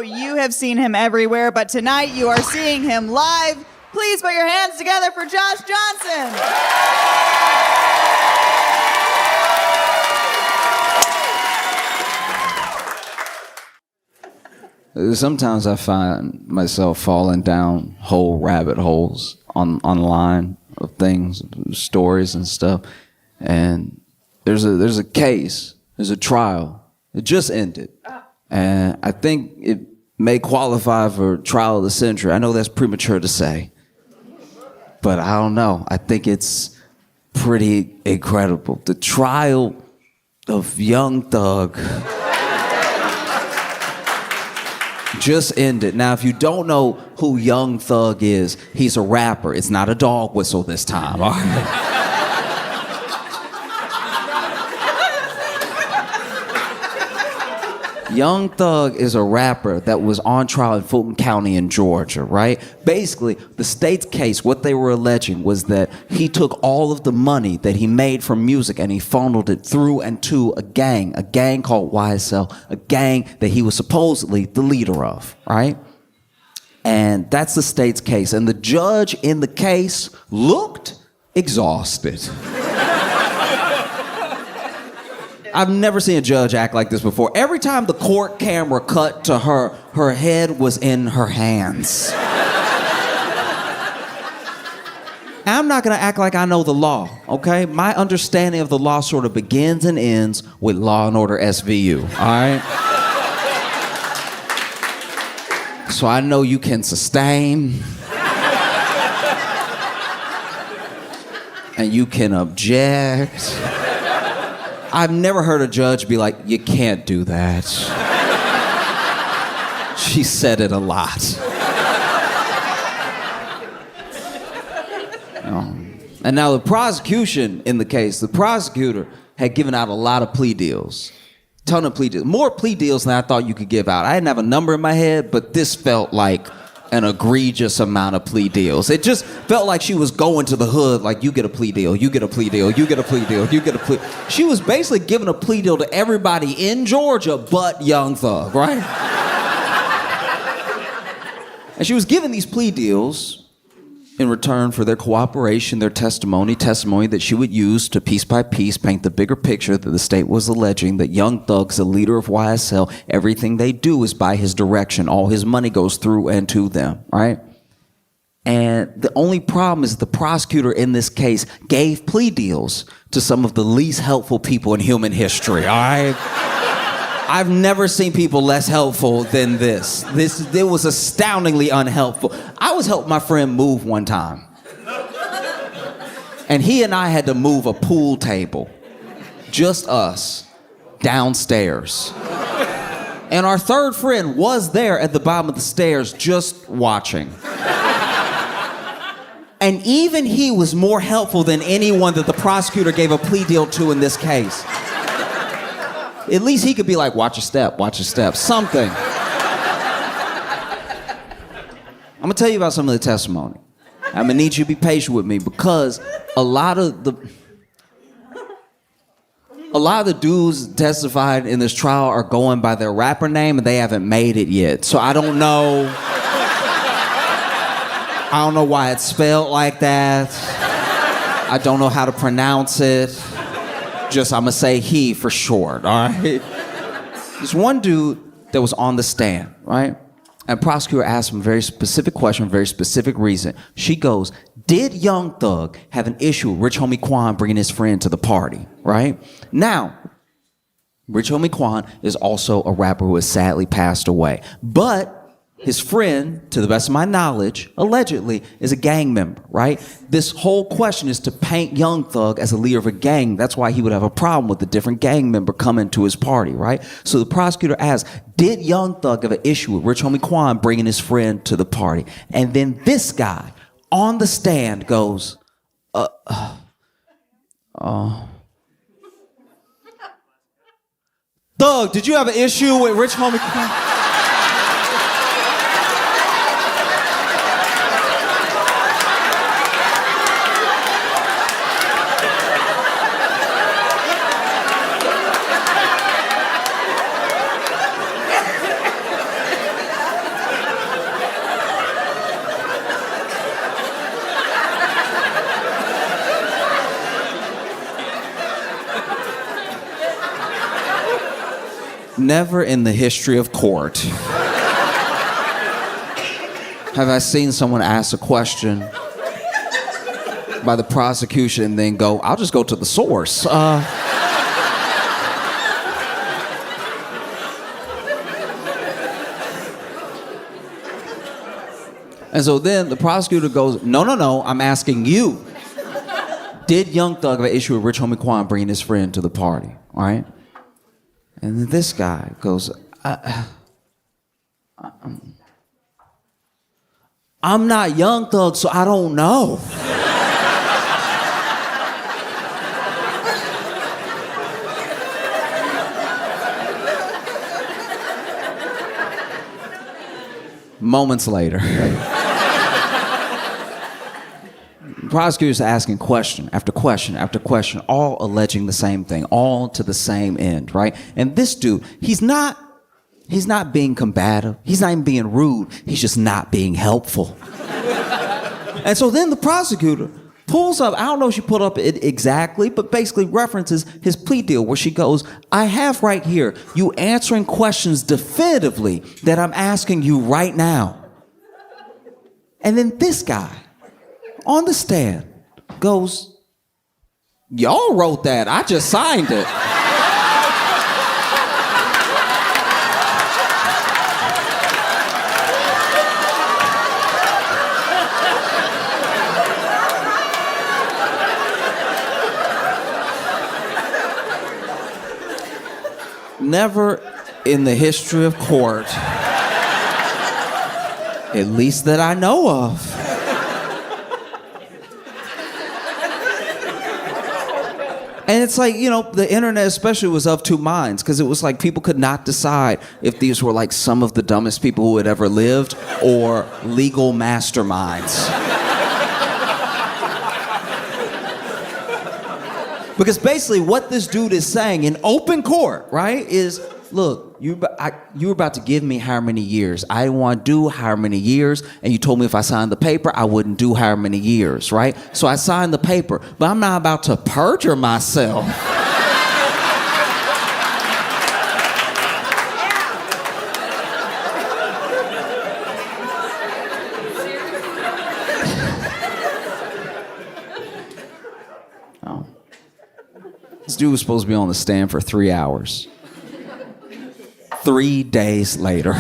You have seen him everywhere, but tonight you are seeing him live. Please put your hands together for Josh Johnson. Sometimes I find myself falling down whole rabbit holes online of things, stories and stuff. And there's a case, there's a trial. It just ended. And I think it may qualify for trial of the century. I know that's premature to say, but I don't know. I think it's pretty incredible. The trial of Young Thug just ended. Now, if you don't know who Young Thug is, he's a rapper. It's not a dog whistle this time, all right? Young Thug is a rapper that was on trial in Fulton County in Georgia, right? Basically, the state's case, what they were alleging was that he took all of the money that he made from music and he funneled it through and to a gang called YSL, a gang that he was supposedly the leader of, right? And that's the state's case. And the judge in the case looked exhausted. I've never seen a judge act like this before. Every time the court camera cut to her, her head was in her hands. And I'm not gonna act like I know the law, okay? My understanding of the law sort of begins and ends with Law and Order SVU, all right? So I know you can sustain, and you can object. I've never heard a judge be like, you can't do that. She said it a lot. And now the prosecution in the case, the prosecutor had given out a lot of plea deals. Ton of plea deals. More plea deals than I thought you could give out. I didn't have a number in my head, but this felt like an egregious amount of plea deals. It just felt like she was going to the hood like, you get a plea deal, you get a plea deal, you get a plea deal, you get a plea. She was basically giving a plea deal to everybody in Georgia but Young Thug, right? And she was giving these plea deals in return for their cooperation, their testimony that she would use to piece by piece paint the bigger picture that the state was alleging that Young Thug's the leader of YSL. Everything they do is by his direction. All his money goes through and to them, right? And the only problem is the prosecutor in this case gave plea deals to some of the least helpful people in human history, all right? I've never seen people less helpful than this. It was astoundingly unhelpful. I was helping my friend move one time. And he and I had to move a pool table. Just us. Downstairs. And our third friend was there at the bottom of the stairs just watching. And even he was more helpful than anyone that the prosecutor gave a plea deal to in this case. At least he could be like, watch your step, something. I'm gonna tell you about some of the testimony. I'm gonna need you to be patient with me because a lot of the dudes testified in this trial are going by their rapper name and they haven't made it yet. So I don't know why it's spelled like that. I don't know how to pronounce it. Just, I'm gonna say he for short, all right? There's one dude that was on the stand, right? And prosecutor asked him a very specific question, very specific reason. She goes, did Young Thug have an issue with Rich Homie Quan bringing his friend to the party, right? Now, Rich Homie Quan is also a rapper who has sadly passed away. But his friend, to the best of my knowledge, allegedly, is a gang member, right? This whole question is to paint Young Thug as a leader of a gang. That's why he would have a problem with a different gang member coming to his party, right? So the prosecutor asked, did Young Thug have an issue with Rich Homie Quan bringing his friend to the party? And then this guy on the stand goes, Thug, did you have an issue with Rich Homie Quan? Never in the history of court have I seen someone ask a question by the prosecution and then go, I'll just go to the source. And so then the prosecutor goes, no, I'm asking you. Did Young Thug have an issue with Rich Homie Quan bringing his friend to the party, all right? And then this guy goes, I'm not Young Thug, so I don't know. Moments later, prosecutors are asking question after question after question, all alleging the same thing, all to the same end, right? And this dude, he's not being combative. He's not even being rude. He's just not being helpful. And so then the prosecutor pulls up, I don't know if she put up it exactly, but basically references his plea deal where she goes, I have right here you answering questions definitively that I'm asking you right now. And then this guy on the stand goes, y'all wrote that, I just signed it. Never in the history of court, at least that I know of, and it's like, you know, the internet especially was of two minds, because it was like people could not decide if these were like some of the dumbest people who had ever lived or legal masterminds. Because basically what this dude is saying in open court, right, is, look, you were about to give me how many years? I didn't want to do how many years, and you told me if I signed the paper, I wouldn't do how many years, right? So I signed the paper, but I'm not about to perjure myself. Oh. This dude was supposed to be on the stand for 3 hours. 3 days later.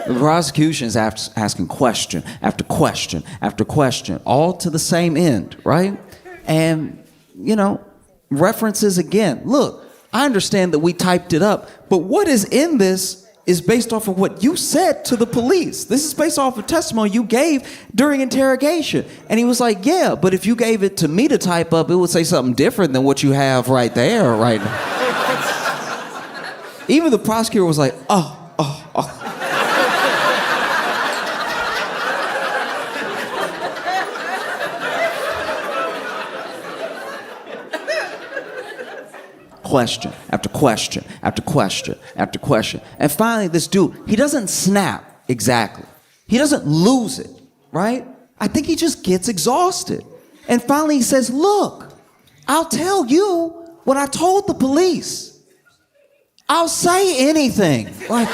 The prosecution is asking question after question after question, all to the same end, right? And, you know, references again. Look, I understand that we typed it up, but what is in this is based off of what you said to the police. This is based off of testimony you gave during interrogation. And he was like, yeah, but if you gave it to me to type up, it would say something different than what you have right there, right now. Even the prosecutor was like, oh. Question after question after question after question. And finally, this dude, he doesn't snap exactly. He doesn't lose it, right? I think he just gets exhausted. And finally he says, look, I'll tell you what I told the police. I'll say anything. Like,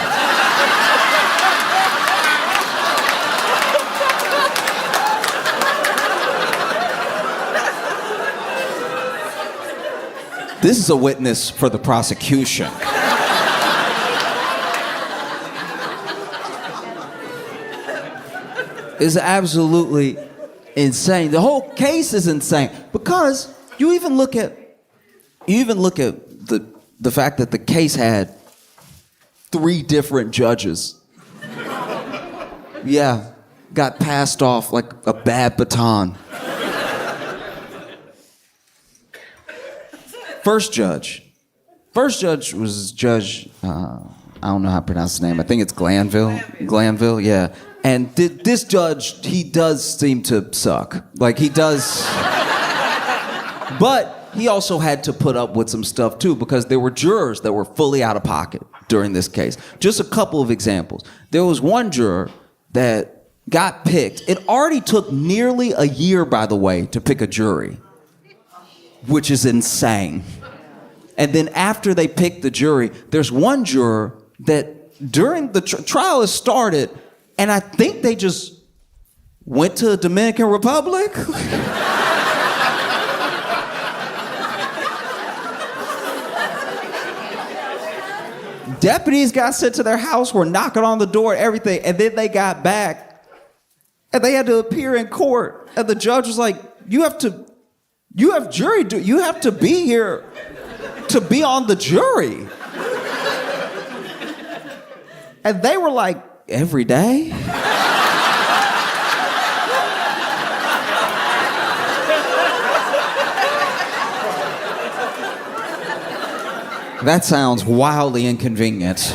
this is a witness for the prosecution. It's absolutely insane. The whole case is insane because you even look at the fact that the case had 3 different judges. Yeah, got passed off like a bad baton. First judge was Judge, I don't know how to pronounce his name. I think it's Glanville, yeah. And this judge, he does seem to suck. Like, he does. But he also had to put up with some stuff, too, because there were jurors that were fully out of pocket during this case. Just a couple of examples. There was one juror that got picked. It already took nearly a year, by the way, to pick a jury. which is insane. And then after they pick the jury, there's one juror that during the trial has started, and I think they just went to the Dominican Republic. Deputies got sent to their house, were knocking on the door, everything, and then they got back, and they had to appear in court, and the judge was like, you have jury duty, you have to be here to be on the jury. And they were like, every day? That sounds wildly inconvenient.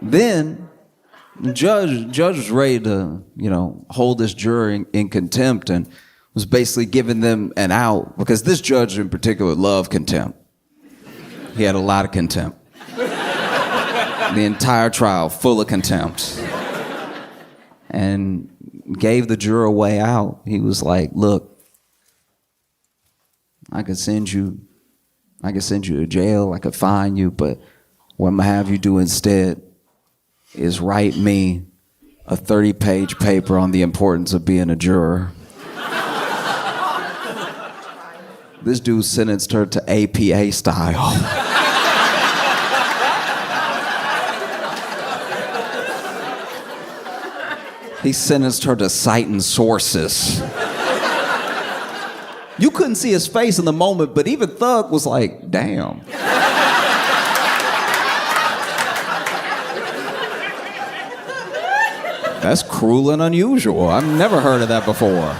Then, the judge was ready to, hold this jury in contempt and was basically giving them an out because this judge in particular loved contempt. He had a lot of contempt. The entire trial full of contempt. And gave the juror a way out. He was like, look, I could send you to jail, I could fine you, but what I'm gonna have you do instead is write me a 30-page paper on the importance of being a juror. This dude sentenced her to APA style. He sentenced her to citing sources. You couldn't see his face in the moment, but even Thug was like, damn. That's cruel and unusual. I've never heard of that before.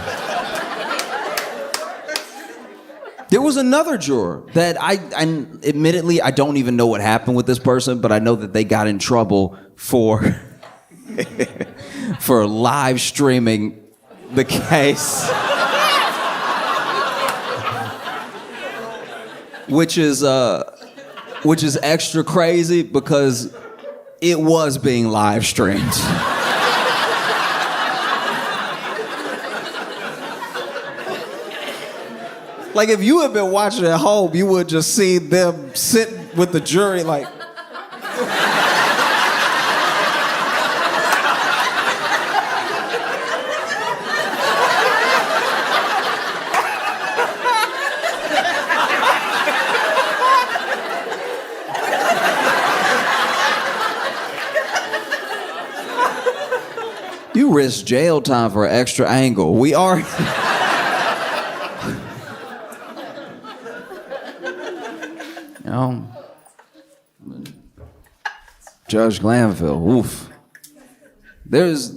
There was another juror that I admittedly, I don't even know what happened with this person, but I know that they got in trouble for for live streaming the case. Which is extra crazy because it was being live streamed. Like if you had been watching at home, you would just see them sit with the jury like. You risk jail time for an extra angle. We are. Judge Glanville, oof. There was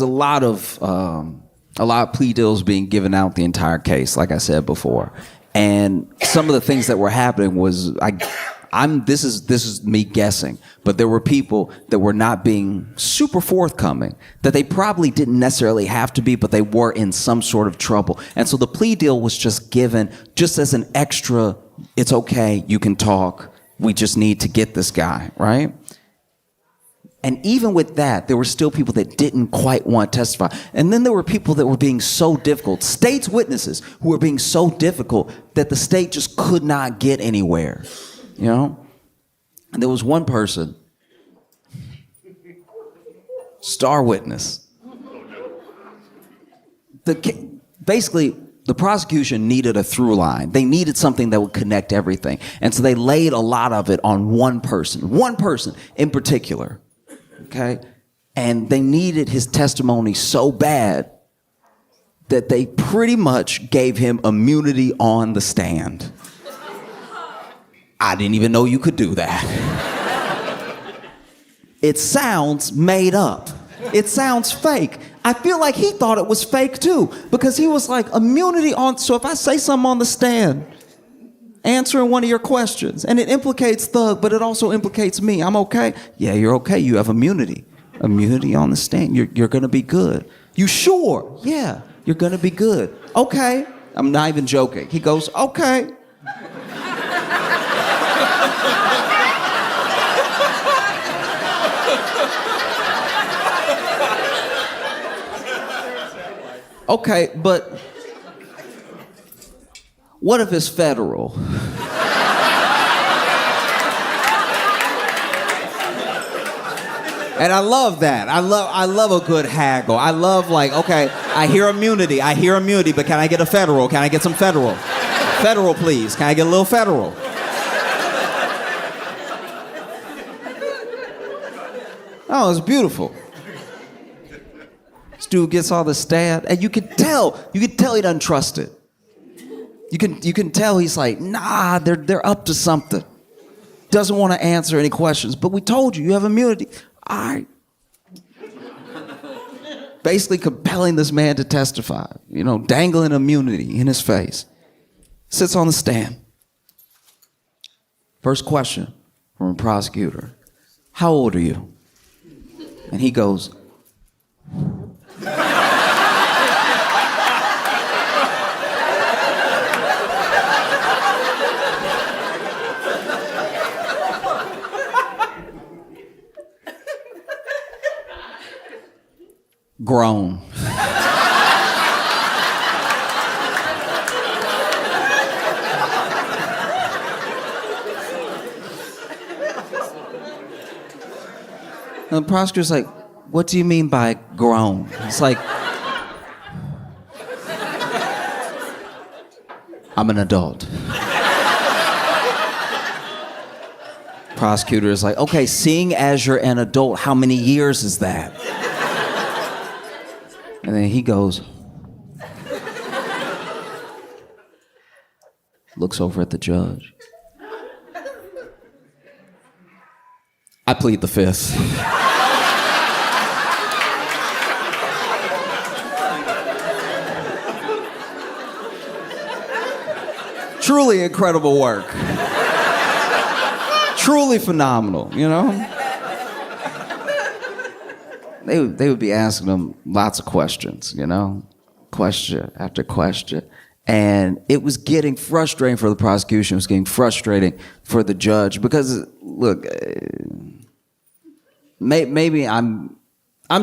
a lot of plea deals being given out the entire case, like I said before. And some of the things that were happening was, this is me guessing, but there were people that were not being super forthcoming, that they probably didn't necessarily have to be, but they were in some sort of trouble. And so the plea deal was just given just as an extra, it's okay, you can talk, we just need to get this guy, right? And even with that, there were still people that didn't quite want to testify. And then there were people that were being so difficult, state's witnesses who were being so difficult that the state just could not get anywhere, And there was one person, star witness. Basically, the prosecution needed a through line. They needed something that would connect everything. And so they laid a lot of it on one person in particular. Okay? And they needed his testimony so bad that they pretty much gave him immunity on the stand. I didn't even know you could do that. It sounds made up. It sounds fake. I feel like he thought it was fake too, because he was like, immunity on, so if I say something on the stand, answering one of your questions, and it implicates Thug, but it also implicates me, I'm okay? Yeah, you're okay, you have immunity. Immunity on the stand, you're gonna be good. You sure? Yeah, you're gonna be good. Okay, I'm not even joking. He goes, okay. Okay, but what if it's federal? And I love that. I love a good haggle. I love like, okay, I hear immunity, but can I get a federal? Can I get some federal? Federal, please. Can I get a little federal? Oh, it's beautiful. This dude gets all the stab, and you can tell he doesn't trust it. You can tell he's like, nah, they're up to something. Doesn't want to answer any questions, but we told you have immunity. All right. Basically compelling this man to testify, dangling immunity in his face. Sits on the stand. First question from a prosecutor. How old are you? And he goes, grown. And the prosecutor's like, what do you mean by grown? It's like, I'm an adult. Prosecutor is like, okay, seeing as you're an adult, how many years is that? And then he goes, looks over at the judge. I plead the fifth. Truly incredible work. Truly phenomenal, They would be asking him lots of questions, question after question. And it was getting frustrating for the prosecution. It was getting frustrating for the judge because, look, maybe I'm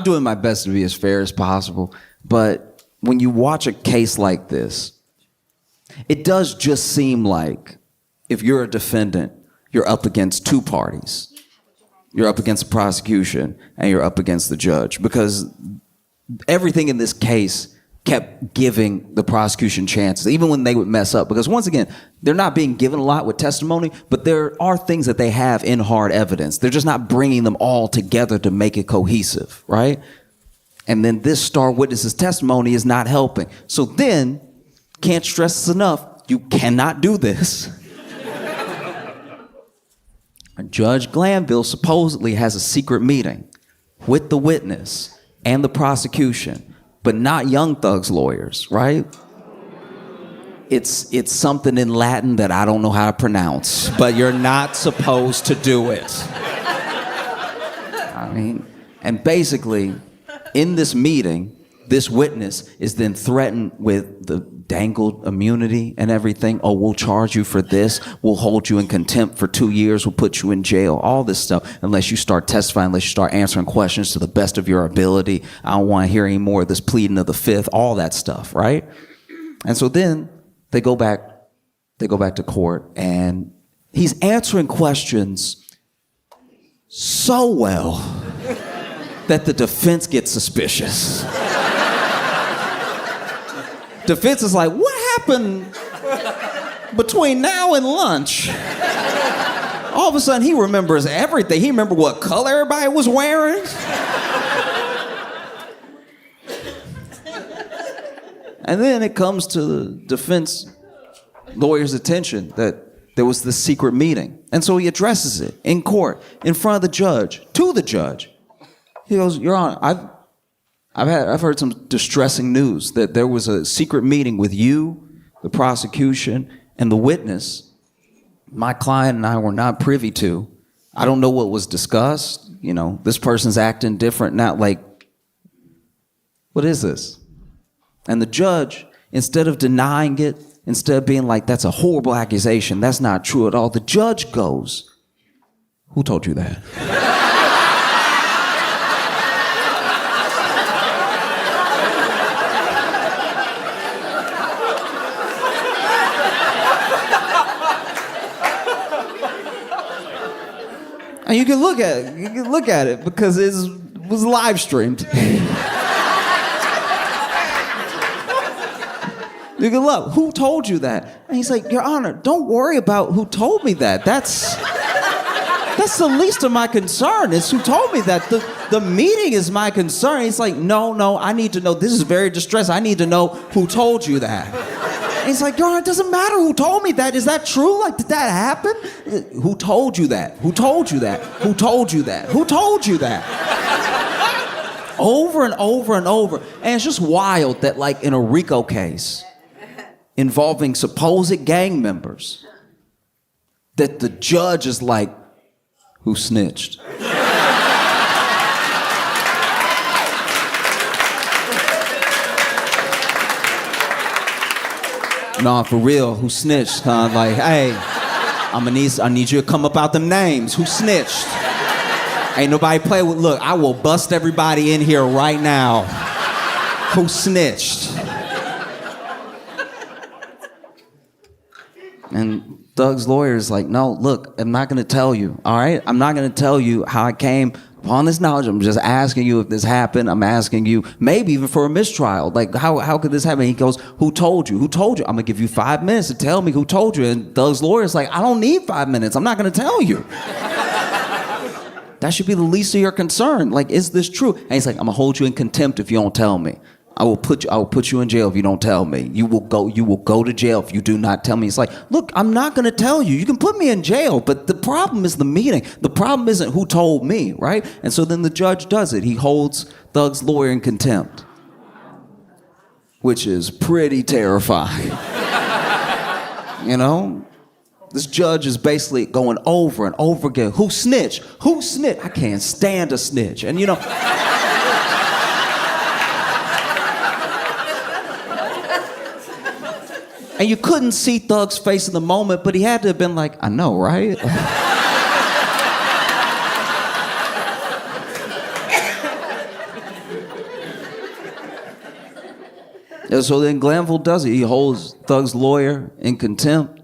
doing my best to be as fair as possible, but when you watch a case like this, it does just seem like if you're a defendant, you're up against two parties. You're up against the prosecution and you're up against the judge because everything in this case kept giving the prosecution chances, even when they would mess up. Because once again, they're not being given a lot with testimony, but there are things that they have in hard evidence. They're just not bringing them all together to make it cohesive, right? And then this star witness's testimony is not helping. So then, can't stress this enough, you cannot do this. Judge Glanville supposedly has a secret meeting with the witness and the prosecution, but not Young Thug's lawyers, right? It's something in Latin that I don't know how to pronounce, but you're not supposed to do it. And basically, in this meeting, this witness is then threatened with the dangled immunity and everything. Oh, we'll charge you for this. We'll hold you in contempt for 2 years. We'll put you in jail. All this stuff, unless you start testifying, unless you start answering questions to the best of your ability. I don't want to hear any more of this pleading of the fifth, all that stuff, right? And so then they go back to court, and he's answering questions so well that the defense gets suspicious. Defense is like, what happened between now and lunch? All of a sudden, he remembers everything. He remembered what color everybody was wearing. And then it comes to the defense lawyer's attention that there was this secret meeting. And so he addresses it in court, in front of the judge, to the judge. He goes, Your Honor, I've heard some distressing news that there was a secret meeting with you, the prosecution, and the witness. My client and I were not privy to. I don't know what was discussed. This person's acting different now. Like, what is this? And the judge, instead of denying it, instead of being like, that's a horrible accusation, that's not true at all, the judge goes, who told you that? And you can look at it. You can look at it because it was live streamed. You can look. Who told you that? And he's like, Your Honor, don't worry about who told me that. That's the least of my concern. It's who told me that. The meeting is my concern. He's like, no, I need to know. This is very distressing. I need to know who told you that. And he's like, Your Honor, it doesn't matter who told me that. Is that true? Like, did that happen? Who told you that? Who told you that? Who told you that? Who told you that? Over and over and over. And it's just wild that, like, in a RICO case involving supposed gang members, that the judge is like, who snitched? Nah, for real, who snitched? Huh? Like, hey, I need you to come up out them names. Who snitched? Ain't nobody play with. Look, I will bust everybody in here right now. Who snitched? And Doug's lawyer is like, no, look, I'm not going to tell you, all right? I'm not going to tell you how I came upon this knowledge. I'm just asking you if this happened. I'm asking you maybe even for a mistrial. Like, how could this happen? He goes, who told you? Who told you? I'm going to give you 5 minutes to tell me who told you. And Doug's lawyer is like, I don't need 5 minutes. I'm not going to tell you. That should be the least of your concern. Like, is this true? And he's like, I'm going to hold you in contempt if you don't tell me. I will put you in jail if you don't tell me. You will go to jail if you do not tell me. It's like, look, I'm not going to tell you. You can put me in jail, but the problem is the meeting. The problem isn't who told me, right? And so then the judge does it. He holds Doug's lawyer in contempt, which is pretty terrifying. You know? This judge is basically going over and over again. Who snitched? Who snitched? I can't stand a snitch. And you know... And you couldn't see Thug's face in the moment, but he had to have been like, I know, right? And so then Glanville does it. He holds Thug's lawyer in contempt.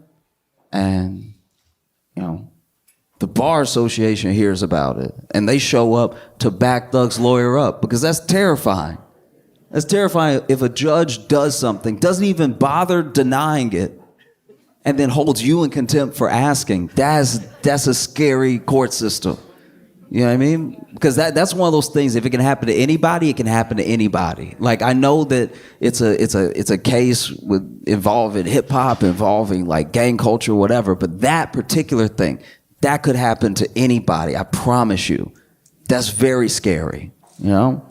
And, you know, the Bar Association hears about it. And they show up to back Thug's lawyer up because that's terrifying. That's terrifying if a judge does something, doesn't even bother denying it, and then holds you in contempt for asking. That's a scary court system. You know what I mean? Because that's one of those things. If it can happen to anybody, it can happen to anybody. Like, I know that it's a case involving hip hop, involving like gang culture, whatever. But that particular thing, that could happen to anybody. I promise you. That's very scary. You know.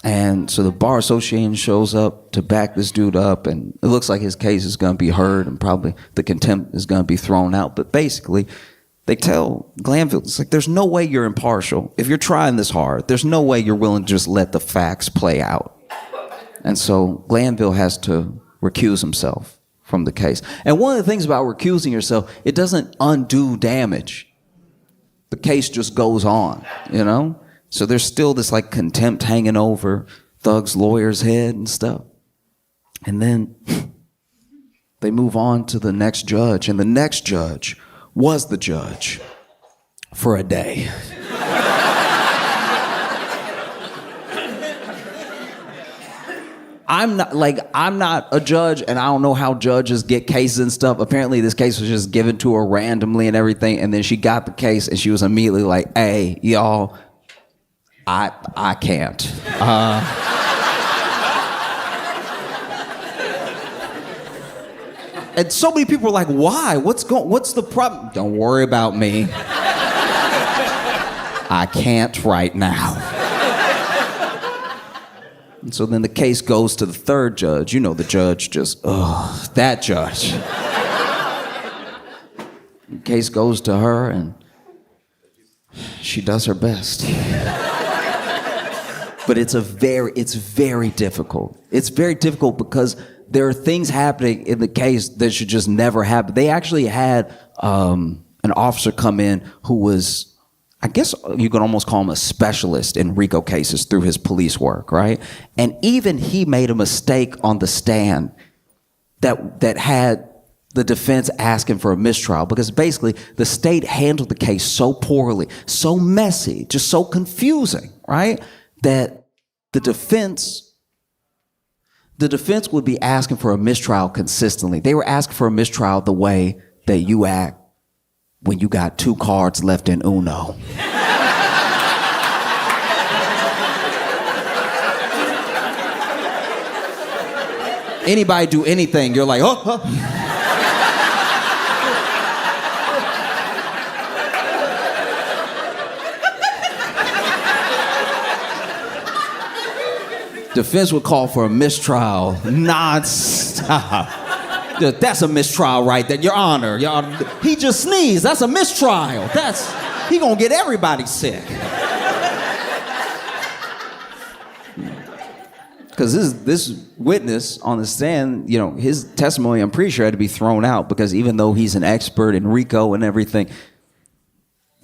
And so the Bar Association shows up to back this dude up, and it looks like his case is going to be heard, and probably the contempt is going to be thrown out. But basically, they tell Glanville, it's like, there's no way you're impartial. If you're trying this hard, there's no way you're willing to just let the facts play out. And so Glanville has to recuse himself from the case. And one of the things about recusing yourself, it doesn't undo damage. The case just goes on, you know? So there's still this like contempt hanging over Thug's lawyer's head and stuff. And then they move on to the next judge, and the next judge was the judge for a day. I'm not a judge, and I don't know how judges get cases and stuff. Apparently this case was just given to her randomly and everything, and then she got the case and she was immediately like, hey, y'all, I can't. And so many people were like, why? What's the problem? Don't worry about me. I can't right now. And so then the case goes to the third judge. You know, the judge just, that judge. The case goes to her, and she does her best. But it's very difficult. It's very difficult because there are things happening in the case that should just never happen. They actually had an officer come in who was, I guess you could almost call him a specialist in RICO cases through his police work, right? And even he made a mistake on the stand that had the defense asking for a mistrial because basically the state handled the case so poorly, so messy, just so confusing, right? That the defense would be asking for a mistrial consistently. They were asking for a mistrial the way that you act when you got 2 cards left in Uno. Anybody do anything, you're like, oh. Defense would call for a mistrial nonstop. That's a mistrial right there, Your Honor. He just sneezed. That's a mistrial. He gonna get everybody sick. Because this witness on the stand, his testimony, I'm pretty sure, had to be thrown out because even though he's an expert in RICO and everything,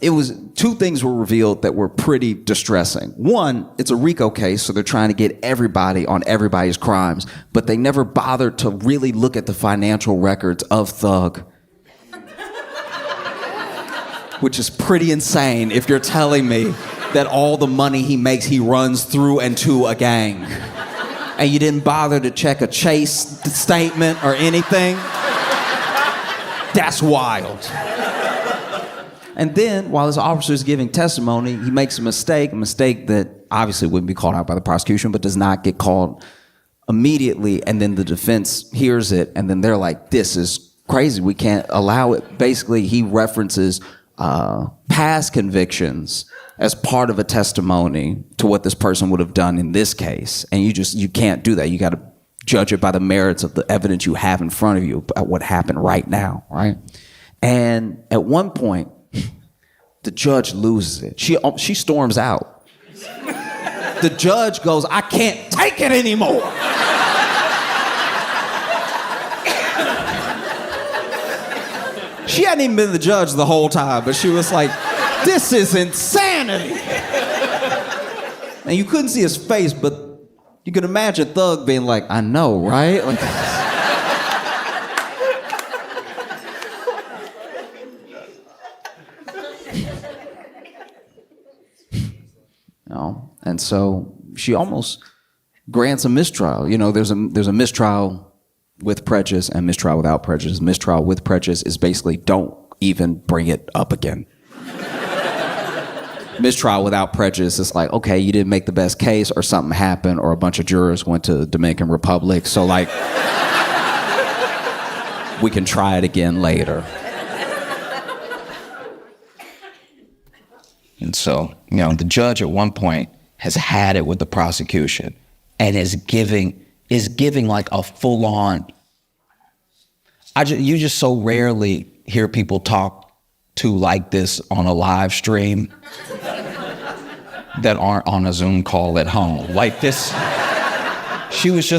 it was 2 things were revealed that were pretty distressing. One, it's a RICO case, so they're trying to get everybody on everybody's crimes, but they never bothered to really look at the financial records of Thug. Which is pretty insane if you're telling me that all the money he makes, he runs through and to a gang. And you didn't bother to check a Chase statement or anything? That's wild. And then, while this officer is giving testimony, he makes a mistake that obviously wouldn't be called out by the prosecution, but does not get called immediately. And then the defense hears it, and then they're like, this is crazy. We can't allow it. Basically, he references past convictions as part of a testimony to what this person would have done in this case. And you can't do that. You got to judge it by the merits of the evidence you have in front of you about what happened right now, right? And at one point, the judge loses it. She storms out. The judge goes, I can't take it anymore. She hadn't even been the judge the whole time, but she was like, this is insanity. And you couldn't see his face, but you could imagine Thug being like, I know, right? Like, and so she almost grants a mistrial. There's a mistrial with prejudice and mistrial without prejudice. Mistrial with prejudice is basically don't even bring it up again. Mistrial without prejudice is like, okay, you didn't make the best case or something happened or a bunch of jurors went to the Dominican Republic, so like, we can try it again later. And so, the judge at one point has had it with the prosecution and is giving like a full-on. You just so rarely hear people talk to like this on a live stream that aren't on a Zoom call at home. Like this, she was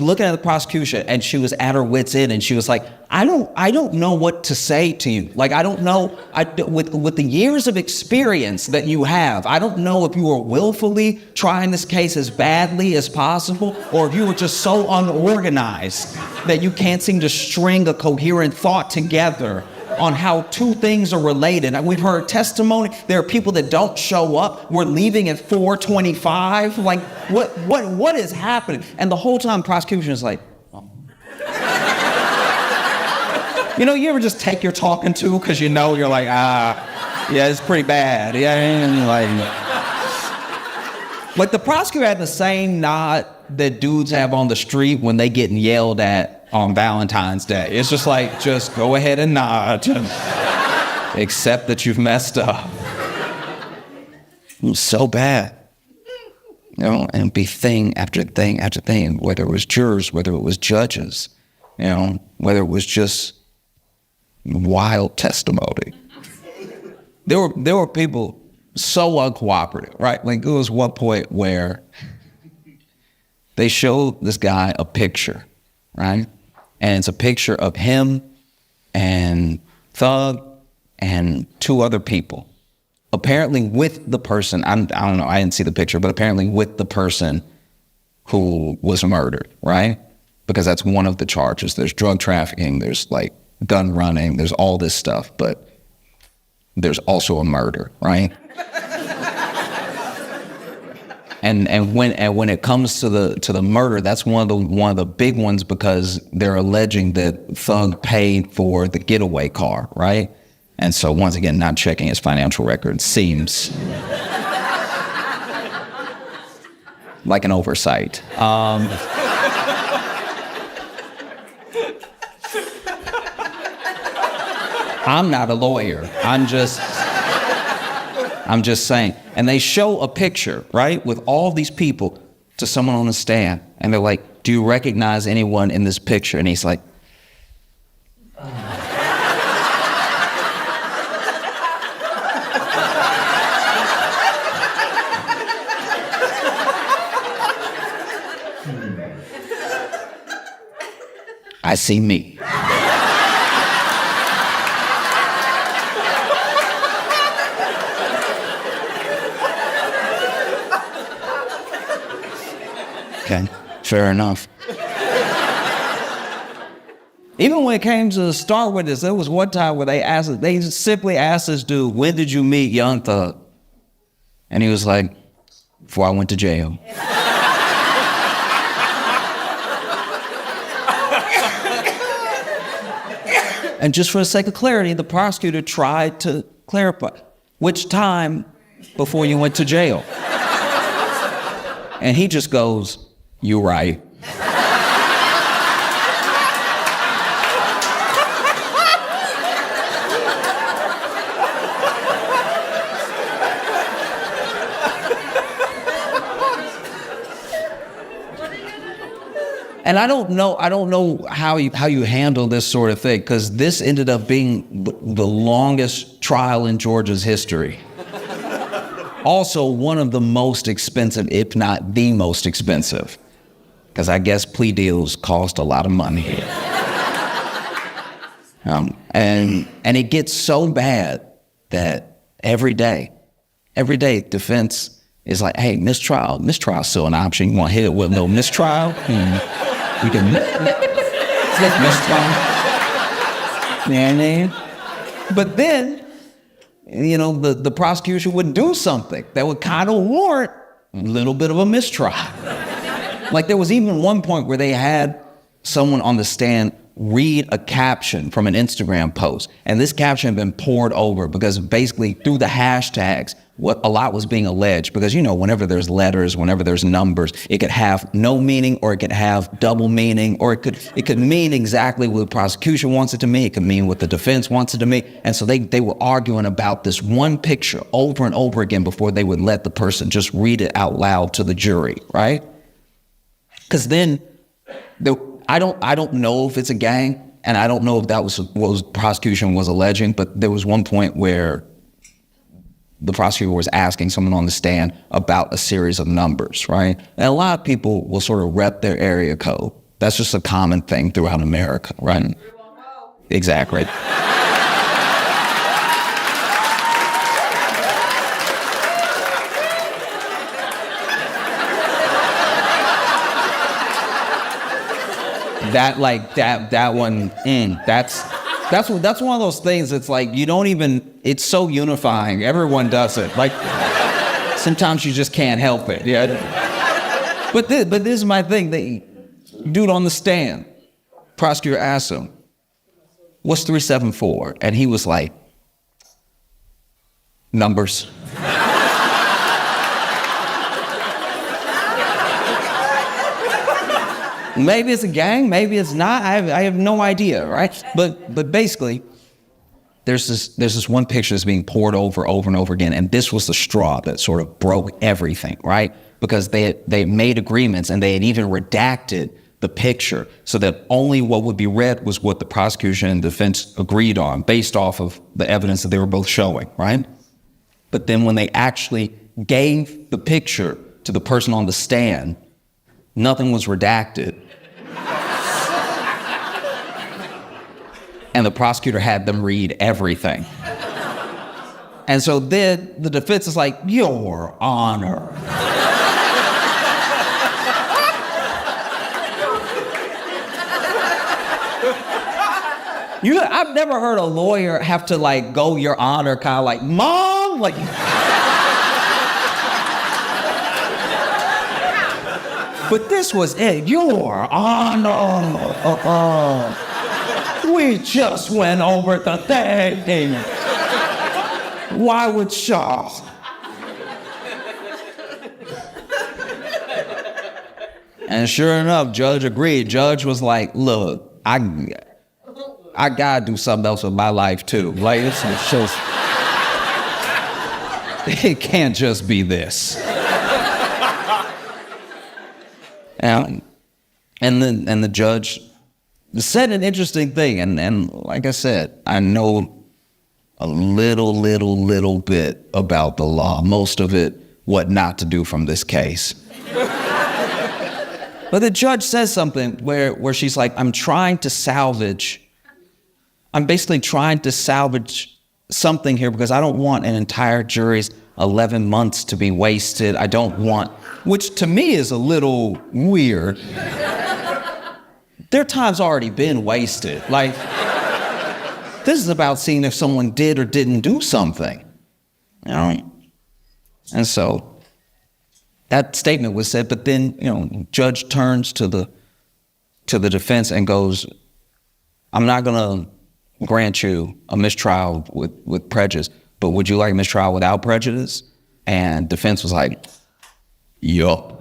looking at the prosecution and she was at her wit's end and she was like, I don't know what to say to you. Like, I don't know, with the years of experience that you have, I don't know if you were willfully trying this case as badly as possible or if you were just so unorganized that you can't seem to string a coherent thought together on how 2 things are related. We've heard testimony. There are people that don't show up. We're leaving at 4:25. Like, what is happening? And the whole time, prosecution is like, oh. You ever just take your talking to because you're like, yeah, it's pretty bad. Yeah, and like the prosecutor had the same nod that dudes have on the street when they getting yelled at on Valentine's Day. It's just like, just go ahead and nod. Accept that you've messed up. It was so bad. And it'd be thing after thing after thing, whether it was jurors, whether it was judges, whether it was just wild testimony. There were people so uncooperative, right? Like, there was one point where they showed this guy a picture, right? And it's a picture of him and Thug and 2 other people. Apparently with the person, I don't know, I didn't see the picture, but apparently with the person who was murdered, right? because that's one of the charges. There's drug trafficking, there's like gun running, there's all this stuff, but there's also a murder, right? And when it comes to the murder, that's one of the big ones, because they're alleging that Thug paid for the getaway car, right? And so once again, not checking his financial record seems like an oversight. I'm not a lawyer. I'm just saying. And they show a picture, right, with all these people to someone on the stand. And they're like, do you recognize anyone in this picture? And he's like, I see me. Okay, fair enough. Even when it came to start with this, there was one time where they simply asked this dude, when did you meet Young Thug? And he was like, before I went to jail. And just for the sake of clarity, the prosecutor tried to clarify, which time before you went to jail? And he just goes, you're right. And I don't know how you handle this sort of thing, because this ended up being the longest trial in Georgia's history. Also one of the most expensive, if not the most expensive, because I guess plea deals cost a lot of money. And it gets so bad that every day defense is like, hey, mistrial's still an option. You want to hit it with no mistrial? We can mistrial. But then, the prosecution would do something that would kind of warrant a little bit of a mistrial. Like there was even one point where they had someone on the stand read a caption from an Instagram post. And this caption had been poured over because basically through the hashtags, what a lot was being alleged, because whenever there's letters, whenever there's numbers, it could have no meaning, or it could have double meaning, or it could mean exactly what the prosecution wants it to mean. It could mean what the defense wants it to mean. And so they were arguing about this one picture over and over again before they would let the person just read it out loud to the jury, right? Because then I don't know if it's a gang, and I don't know if that was what the prosecution was alleging, but there was one point where the prosecutor was asking someone on the stand about a series of numbers, right? And a lot of people will sort of rep their area code. That's just a common thing throughout America, right? Exactly. That one, that's one of those things that's like, it's so unifying. Everyone does it. Like, sometimes you just can't help it. Yeah. But this is my thing. Dude on the stand, prosecutor asked him, what's 374? And he was like, numbers. Maybe it's a gang, maybe it's not. I have no idea, right? But basically, there's this one picture that's being poured over and over again, and this was the straw that sort of broke everything, right? Because they made agreements, and they had even redacted the picture so that only what would be read was what the prosecution and defense agreed on, based off of the evidence that they were both showing, right? But then when they actually gave the picture to the person on the stand, nothing was redacted. And the prosecutor had them read everything. And so then the defense is like, Your Honor. I've never heard a lawyer have to like go Your Honor, kind of like, Mom, like. But this was it, Your Honor. We just went over the thing. Why would Shaw? And sure enough, Judge agreed. Judge was like, look, I gotta do something else with my life too. Like, it's just, it can't just be this. And the judge said an interesting thing, and like I said, I know a little bit about the law, most of it, what not to do from this case. But the judge says something where she's like, I'm basically trying to salvage something here because I don't want an entire jury's 11 months to be wasted. I don't want, which to me is a little weird. Their time's already been wasted. Like, this is about seeing if someone did or didn't do something, you know? And so that statement was said, but then, you know, judge turns to the defense and goes, I'm not gonna grant you a mistrial with prejudice, but would you like a mistrial without prejudice? And defense was like, yup.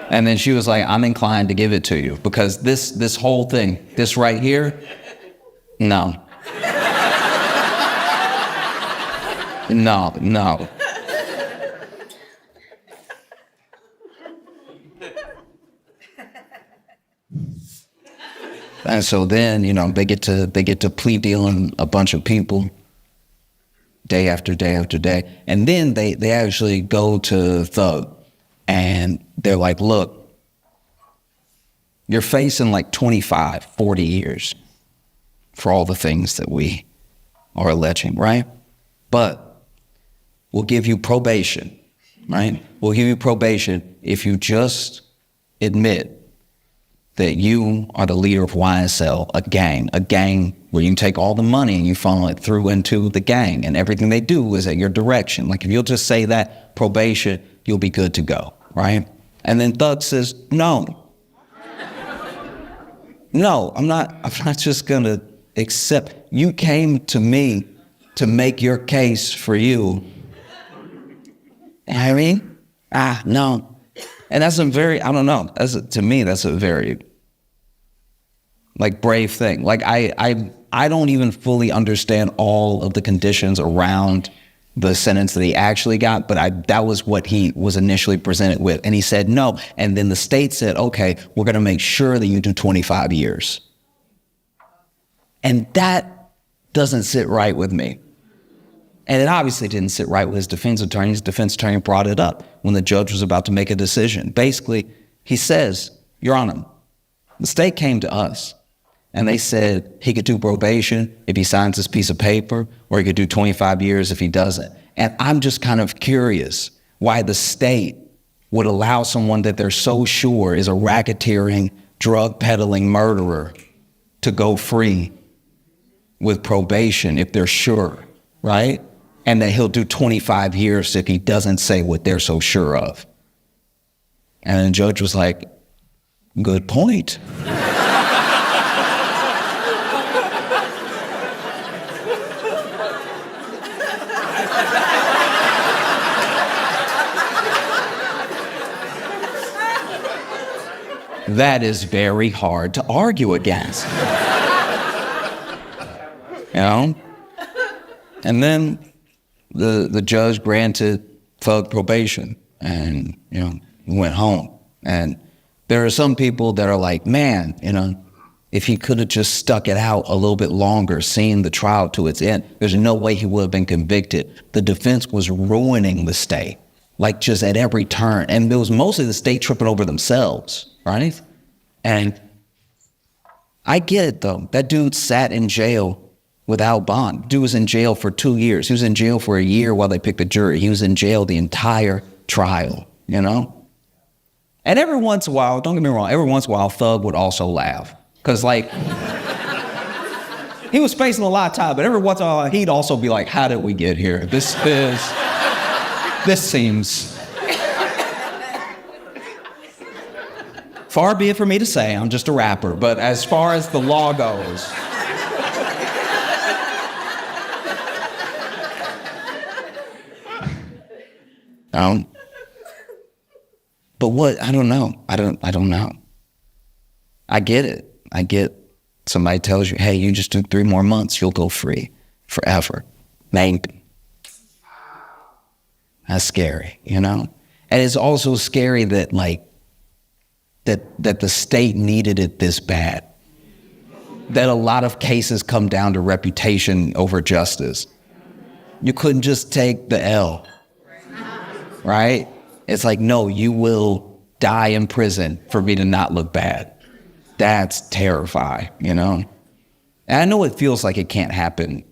And then she was like, I'm inclined to give it to you because this whole thing, this right here, no. No. And so then, you know, they get to plea dealing a bunch of people day after day after day. And then they actually go to Thug and they're like, look, you're facing like 25, 40 years for all the things that we are alleging, right? But we'll give you probation, right? We'll give you probation if you just admit that you are the leader of YSL, a gang where you take all the money and you funnel it through into the gang and everything they do is at your direction. Like if you'll just say that, probation, you'll be good to go, right? And then Thug says, no, I'm not just gonna accept. You came to me to make your case for you. You know what I mean? No. And that's a very, I don't know, to me, that's a very, like, brave thing. Like, I don't even fully understand all of the conditions around the sentence that he actually got, but that was what he was initially presented with. And he said no. And then the state said, okay, we're gonna make sure that you do 25 years. And that doesn't sit right with me. And it obviously didn't sit right with his defense attorney. His defense attorney brought it up when the judge was about to make a decision. Basically, he says, Your Honor, the state came to us and they said he could do probation if he signs this piece of paper, or he could do 25 years if he doesn't. And I'm just kind of curious why the state would allow someone that they're so sure is a racketeering, drug peddling murderer to go free with probation if they're sure, right? And that he'll do 25 years if he doesn't say what they're so sure of. And the judge was like, good point. That is very hard to argue against. You know? And then the judge granted Thug probation and, you know, went home. And there are some people that are like, man, you know, if he could have just stuck it out a little bit longer, seen the trial to its end, there's no way he would have been convicted. The defense was ruining the state, like just at every turn. And it was mostly the state tripping over themselves, right? And I get it, though. That dude sat in jail without bond. Dude was in jail for 2 years. He was in jail for a year while they picked the jury. He was in jail the entire trial, you know? And every once in a while, don't get me wrong, every once in a while, Thug would also laugh. Because, like, he was spacing a lot of time, but every once in a while, he'd also be like, how did we get here? This seems... Far be it for me to say, I'm just a rapper, but as far as the law goes... But what? I don't know. I don't know. I get it. I get somebody tells you, hey, you just do 3 more months, you'll go free forever. Maybe. That's scary, you know? And it's also scary that, like, that the state needed it this bad. That a lot of cases come down to reputation over justice. You couldn't just take the L, right? It's like, no, you will die in prison for me to not look bad. That's terrifying, you know? And I know it feels like it can't happen.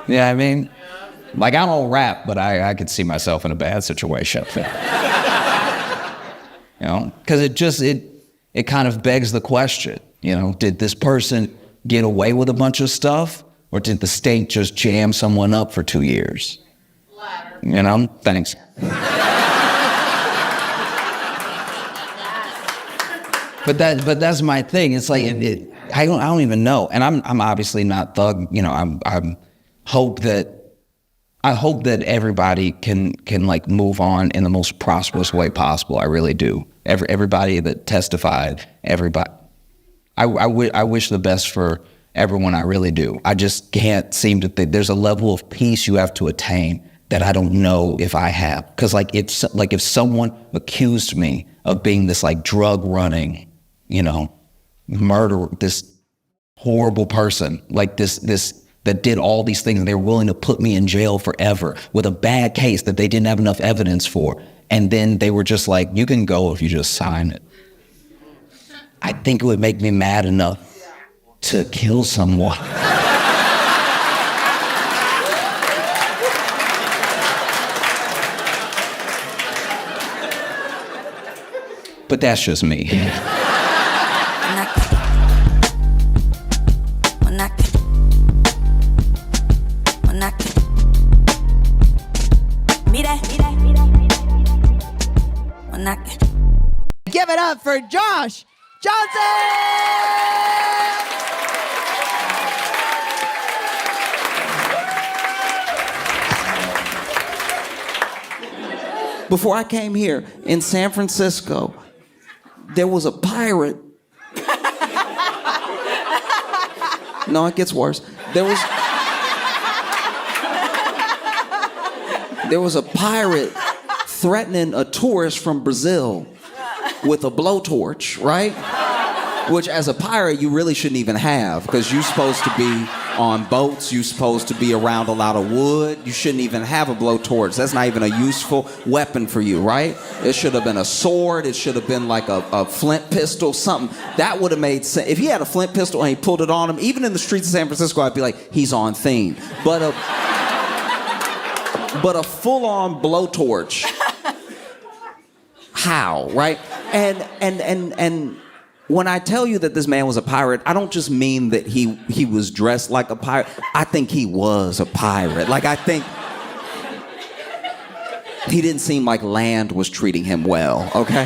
Yeah, I mean, like, I don't rap, but I could see myself in a bad situation. You know, because it kind of begs the question, you know, did this person get away with a bunch of stuff, or did the state just jam someone up for 2 years? You know, thanks. But that's my thing. It's like I don't even know, and I'm obviously not Thug. You know, I hope that everybody can like move on in the most prosperous way possible. I really do. Everybody that testified, everybody. I wish the best for everyone. I really do. I just can't seem to think there's a level of peace you have to attain that I don't know if I have. Because if someone accused me of being this like drug running, you know, murderer, this horrible person, like this that did all these things, and they were willing to put me in jail forever with a bad case that they didn't have enough evidence for. And then they were just like, you can go if you just sign it. I think it would make me mad enough to kill someone. But that's just me. Give it up for Josh Johnson! Before I came here in San Francisco, there was a pirate. No, it gets worse. There was a pirate threatening a tourist from Brazil with a blowtorch, right? Which, as a pirate, you really shouldn't even have, because you're supposed to be on boats, you're supposed to be around a lot of wood. You shouldn't even have a blowtorch. That's not even a useful weapon for you, right? It should have been a sword. It should have been like a flint pistol, something. That would have made sense. If he had a flint pistol and he pulled it on him, even in the streets of San Francisco, I'd be like, he's on theme. But a full-on blowtorch, how, right? And when I tell you that this man was a pirate, I don't just mean that he was dressed like a pirate. I think he was a pirate. Like, I think he didn't seem like land was treating him well, okay?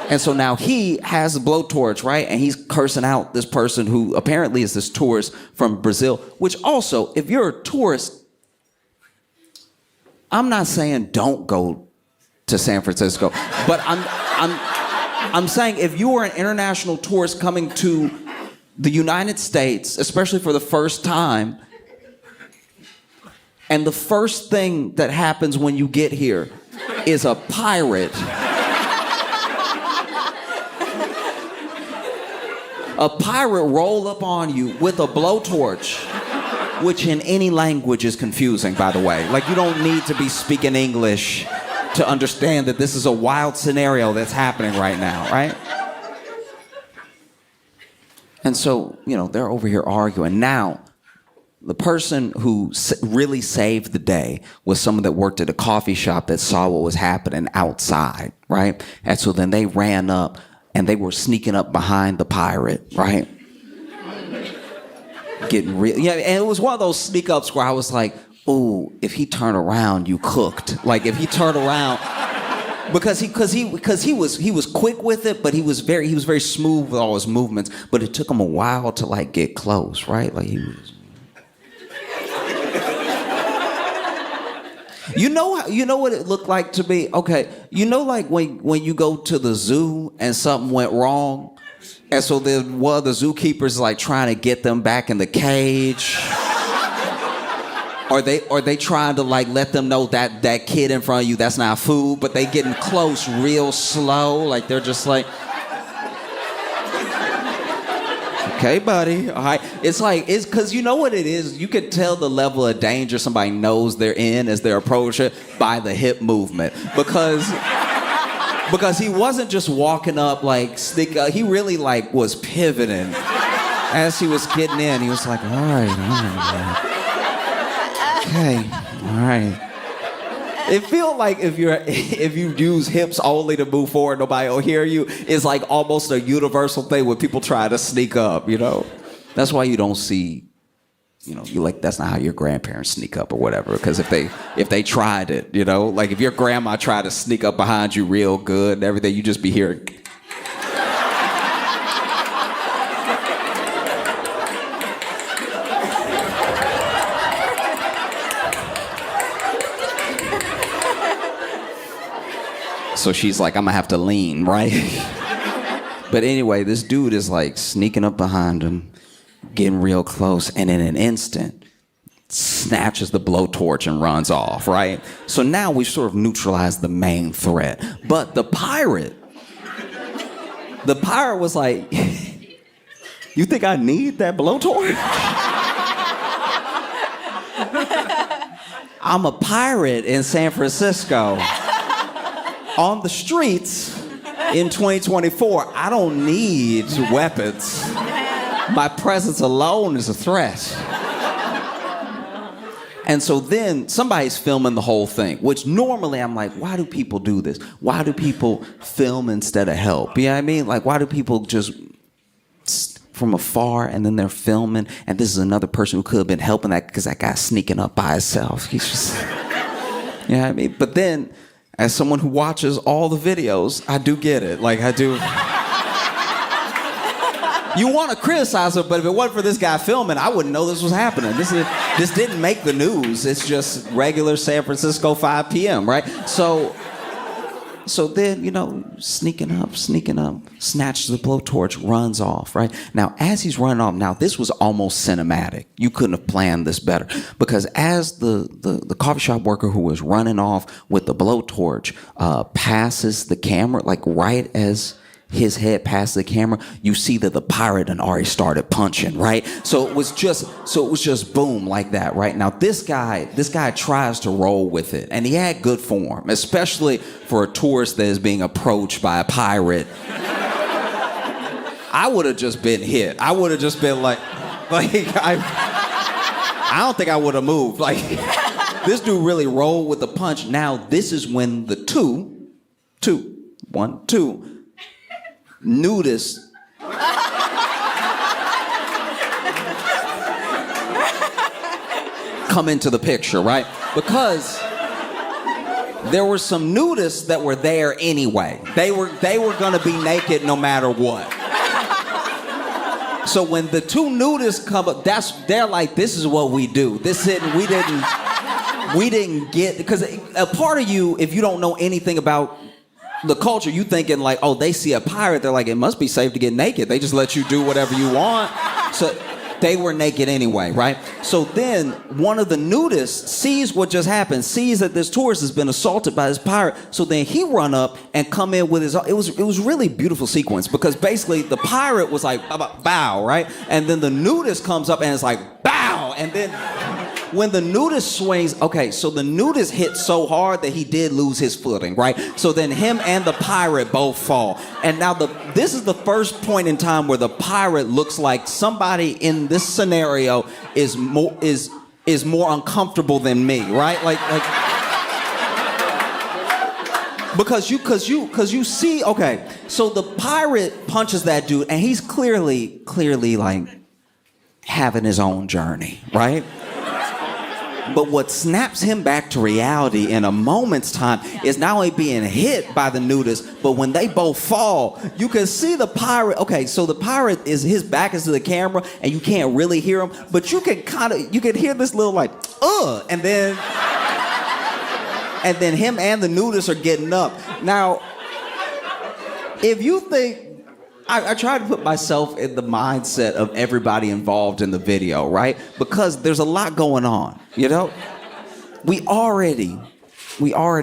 And so now he has a blowtorch, right? And he's cursing out this person who apparently is this tourist from Brazil, which also, if you're a tourist, I'm not saying don't go to San Francisco, but I'm saying if you are an international tourist coming to the United States, especially for the first time, and the first thing that happens when you get here is a pirate, a pirate roll up on you with a blowtorch, which in any language is confusing, by the way. Like, you don't need to be speaking English to understand that this is a wild scenario that's happening right now, right? And so, you know, they're over here arguing. Now, the person who really saved the day was someone that worked at a coffee shop that saw what was happening outside, right? And so then they ran up and they were sneaking up behind the pirate, right? Getting real, yeah. And it was one of those sneak ups where I was like, "Ooh, if he turned around, you cooked." Like if he turned around, because he was quick with it, but he was very smooth with all his movements. But it took him a while to like get close, right? Like he was. You know what it looked like to me? Okay, you know like when you go to the zoo and something went wrong, and so then one of the zookeepers is like trying to get them back in the cage. Or they trying to like let them know that that kid in front of you, that's not food, but they getting close real slow, like they're just like, okay, buddy, all right. It's because you know what it is? You can tell the level of danger somebody knows they're in as they're approaching by the hip movement. Because he wasn't just walking up like he really like was pivoting as he was getting in. He was like, all right. Okay, all right. It feels like if you use hips only to move forward, nobody will hear you. It's like almost a universal thing when people try to sneak up, you know? That's why you don't see, you know, you like that's not how your grandparents sneak up or whatever. Because if they tried it, you know, like if your grandma tried to sneak up behind you real good and everything, you just be hearing. So she's like, I'm gonna have to lean, right? But anyway, this dude is like sneaking up behind him, getting real close, and in an instant, snatches the blowtorch and runs off, right? So now we sort of neutralized the main threat. But the pirate was like, you think I need that blowtorch? I'm a pirate in San Francisco. On the streets in 2024, I don't need weapons. My presence alone is a threat. And so then somebody's filming the whole thing, which normally I'm like, why do people do this? Why do people film instead of help? You know what I mean? Like, why do people just from afar and then they're filming and this is another person who could have been helping that because that guy's sneaking up by himself. He's just, you know what I mean? But then, as someone who watches all the videos, I do get it. Like, I do. You want to criticize it, but if it wasn't for this guy filming, I wouldn't know this was happening. This didn't make the news. It's just regular San Francisco 5 p.m., right? So then, you know, sneaking up, snatches the blowtorch, runs off, right? Now, as he's running off, now this was almost cinematic. You couldn't have planned this better. Because as the coffee shop worker who was running off with the blowtorch passes the camera, like right as his head passes the camera, you see that the pirate and already started punching, right? So it was just boom like that, right? Now this guy tries to roll with it, and he had good form, especially for a tourist that is being approached by a pirate. I would have just been hit. I would have just been like I don't think I would have moved. Like this dude really rolled with the punch. Now this is when the two nudists come into the picture, right? Because there were some nudists that were there anyway. They were gonna be naked no matter what. So when the two nudists come up, they're like, this is what we do. We didn't get, because a part of you, if you don't know anything about the culture, you thinking like, oh, they see a pirate, they're like, it must be safe to get naked. They just let you do whatever you want. So they were naked anyway, right? So then one of the nudists sees what just happened, sees that this tourist has been assaulted by this pirate. So then he run up and come in with his, it was really beautiful sequence, because basically the pirate was like, bow, right? And then the nudist comes up and it's like, bow. And then when the nudist swings, okay, so the nudist hit so hard that he did lose his footing, right? So then him and the pirate both fall. And now this is the first point in time where the pirate looks like somebody in this scenario is more uncomfortable than me, right? Like because you see, okay, so the pirate punches that dude and he's clearly like having his own journey, right? But what snaps him back to reality in a moment's time is not only being hit by the nudist, but when they both fall, you can see the pirate. Okay, so the pirate his back is to the camera and you can't really hear him, but you can hear this little like, and then him and the nudist are getting up. Now, if you think, I try to put myself in the mindset of everybody involved in the video, right? Because there's a lot going on, you know? We already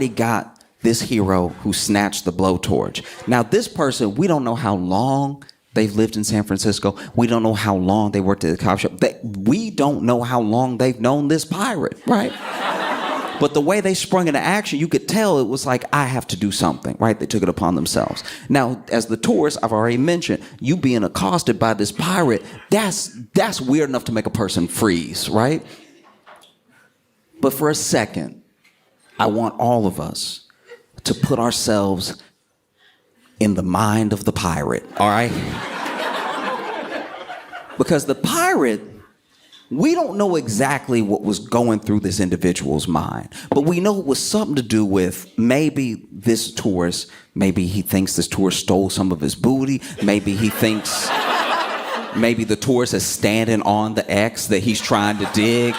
got this hero who snatched the blowtorch. Now, this person, we don't know how long they've lived in San Francisco. We don't know how long they worked at the cop shop. We don't know how long they've known this pirate, right? But the way they sprung into action, you could tell it was like, I have to do something, right? They took it upon themselves. Now, as the tourist, I've already mentioned, you being accosted by this pirate, that's weird enough to make a person freeze, right? But for a second, I want all of us to put ourselves in the mind of the pirate, all right? Because the pirate, we don't know exactly what was going through this individual's mind, but we know it was something to do with maybe this tourist, maybe he thinks this tourist stole some of his booty, maybe he thinks maybe the tourist is standing on the X that he's trying to dig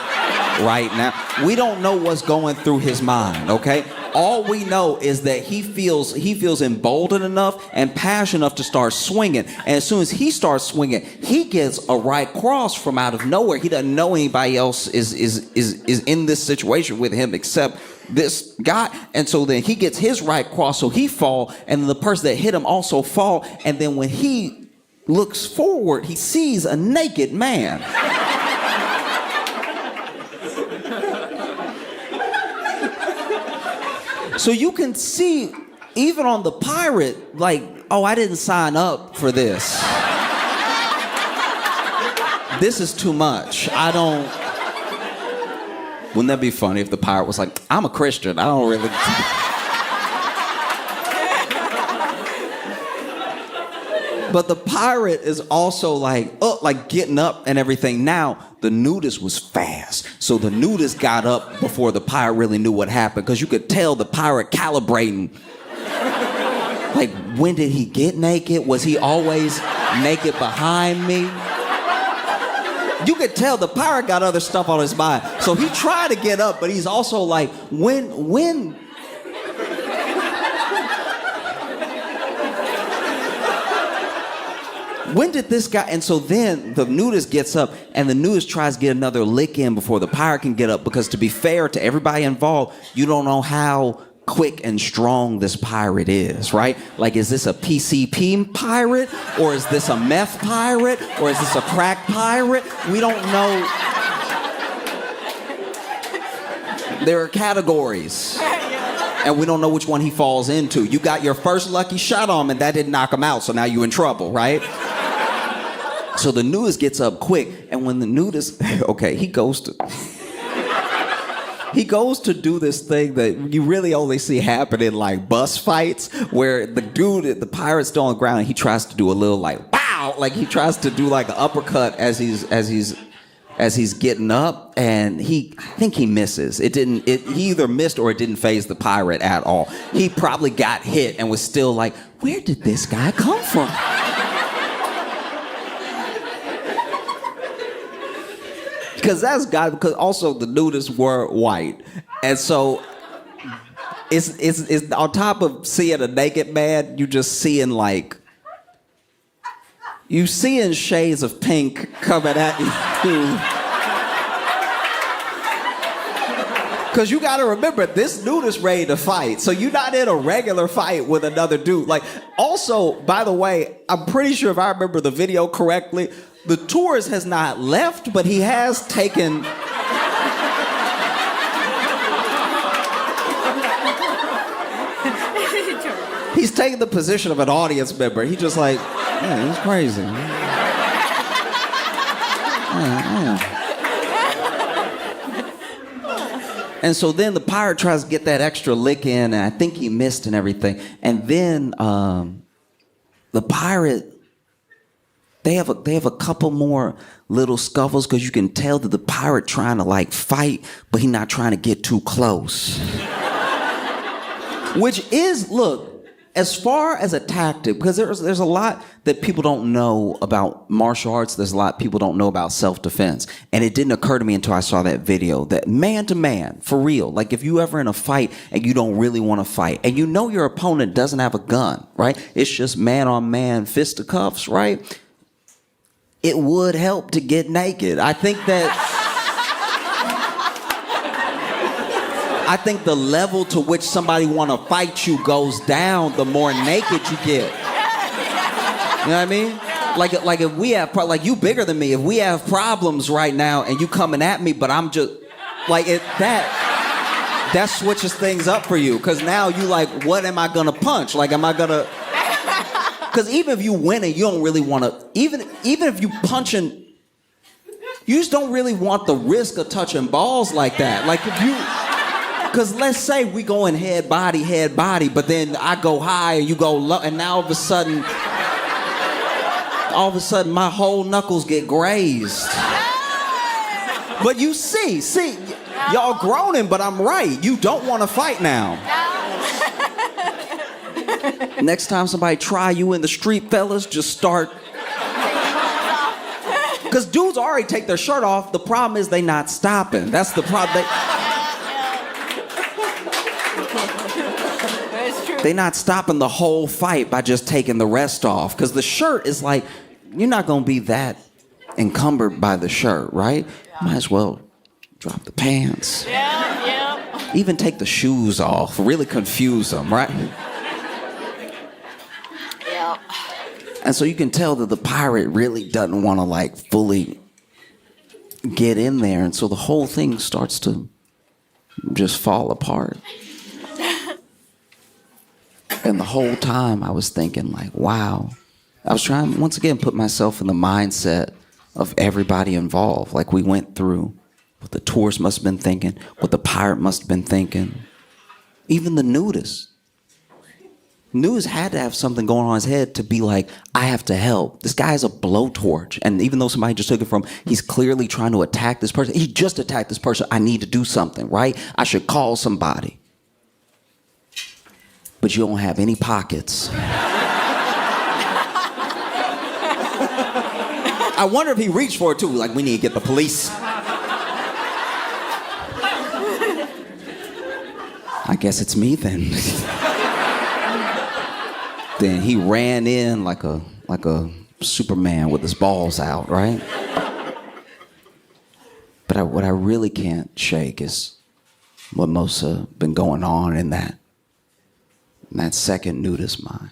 right now. We don't know what's going through his mind, okay? All we know is that he feels emboldened enough and passionate enough to start swinging. And as soon as he starts swinging, he gets a right cross from out of nowhere. He doesn't know anybody else is in this situation with him except this guy. And so then he gets his right cross, so he fall, and the person that hit him also fall. And then when he looks forward, he sees a naked man. So you can see, even on the pirate, like, oh, I didn't sign up for this. This is too much. Wouldn't that be funny if the pirate was like, I'm a Christian, I don't really... But the pirate is also like getting up and everything. Now, the nudist was fast. So the nudist got up before the pirate really knew what happened, because you could tell the pirate calibrating. Like, when did he get naked? Was he always naked behind me? You could tell the pirate got other stuff on his mind. So he tried to get up, but he's also like, when did this guy... And so then the nudist gets up, and the nudist tries to get another lick in before the pirate can get up, because to be fair to everybody involved, you don't know how quick and strong this pirate is, right? Like, is this a PCP pirate? Or is this a meth pirate? Or is this a crack pirate? We don't know. There are categories. And we don't know which one he falls into. You got your first lucky shot on him, and that didn't knock him out, so now you're in trouble, right? So the nudist gets up quick, and when the nudist, okay, he goes to do this thing that you really only see happen in like bus fights, where the pirate's still on the ground, and he tries to do a little like, wow, like he tries to do like an uppercut as he's getting up, and I think he misses. He either missed or it didn't faze the pirate at all. He probably got hit and was still like, where did this guy come from? Because also the nudists were white. And so it's on top of seeing a naked man, you just seeing like, you seeing shades of pink coming at you. Because you got to remember, this dude is ready to fight. So you're not in a regular fight with another dude. Like, also, by the way, I'm pretty sure if I remember the video correctly, the tourist has not left, but he has taken He's taking the position of an audience member. He just like, yeah, he's crazy. And so then the pirate tries to get that extra lick in, and I think he missed and everything. And then the pirate, they have a couple more little scuffles because you can tell that the pirate trying to like fight, but he not trying to get too close. Which is, look, as far as a tactic, because there's a lot that people don't know about martial arts. There's a lot people don't know about self-defense. And it didn't occur to me until I saw that video that man to man, for real, like if you ever in a fight and you don't really want to fight and you know your opponent doesn't have a gun, right? It's just man on man fisticuffs, right? It would help to get naked. I think the level to which somebody want to fight you goes down the more naked you get. You know what I mean? Like if we have, like you bigger than me, if we have problems right now and you coming at me, but I'm just, like that switches things up for you. Cause now you like, what am I gonna punch? Like, am I gonna, cause even if you win and you don't really want to, even if you punching, you just don't really want the risk of touching balls like that. Like if you, because let's say we going head body, but then I go high and you go low, and now all of a sudden my whole knuckles get grazed. But you see, y'all groaning, but I'm right. You don't want to fight now. Next time somebody try you in the street, fellas, just start. Because dudes already take their shirt off. The problem is they not stopping. That's the problem. They're not stopping the whole fight by just taking the rest off. Because the shirt is like, you're not going to be that encumbered by the shirt, right? Yeah. Might as well drop the pants. Yeah. Even take the shoes off. Really confuse them, right? Yeah. And so you can tell that the pirate really doesn't want to like fully get in there. And so the whole thing starts to just fall apart. And the whole time I was thinking like, wow. I was trying, once again, put myself in the mindset of everybody involved. Like we went through what the tourist must have been thinking, what the pirate must have been thinking. Even the nudist. Nudist had to have something going on in his head to be like, I have to help. This guy has a blowtorch. And even though somebody just took it from, he's clearly trying to attack this person. He just attacked this person. I need to do something, right? I should call somebody. But you don't have any pockets. I wonder if he reached for it too, like we need to get the police. I guess it's me then. Then he ran in like a Superman with his balls out, right? But what I really can't shake is what must have been going on in that second nudist mind.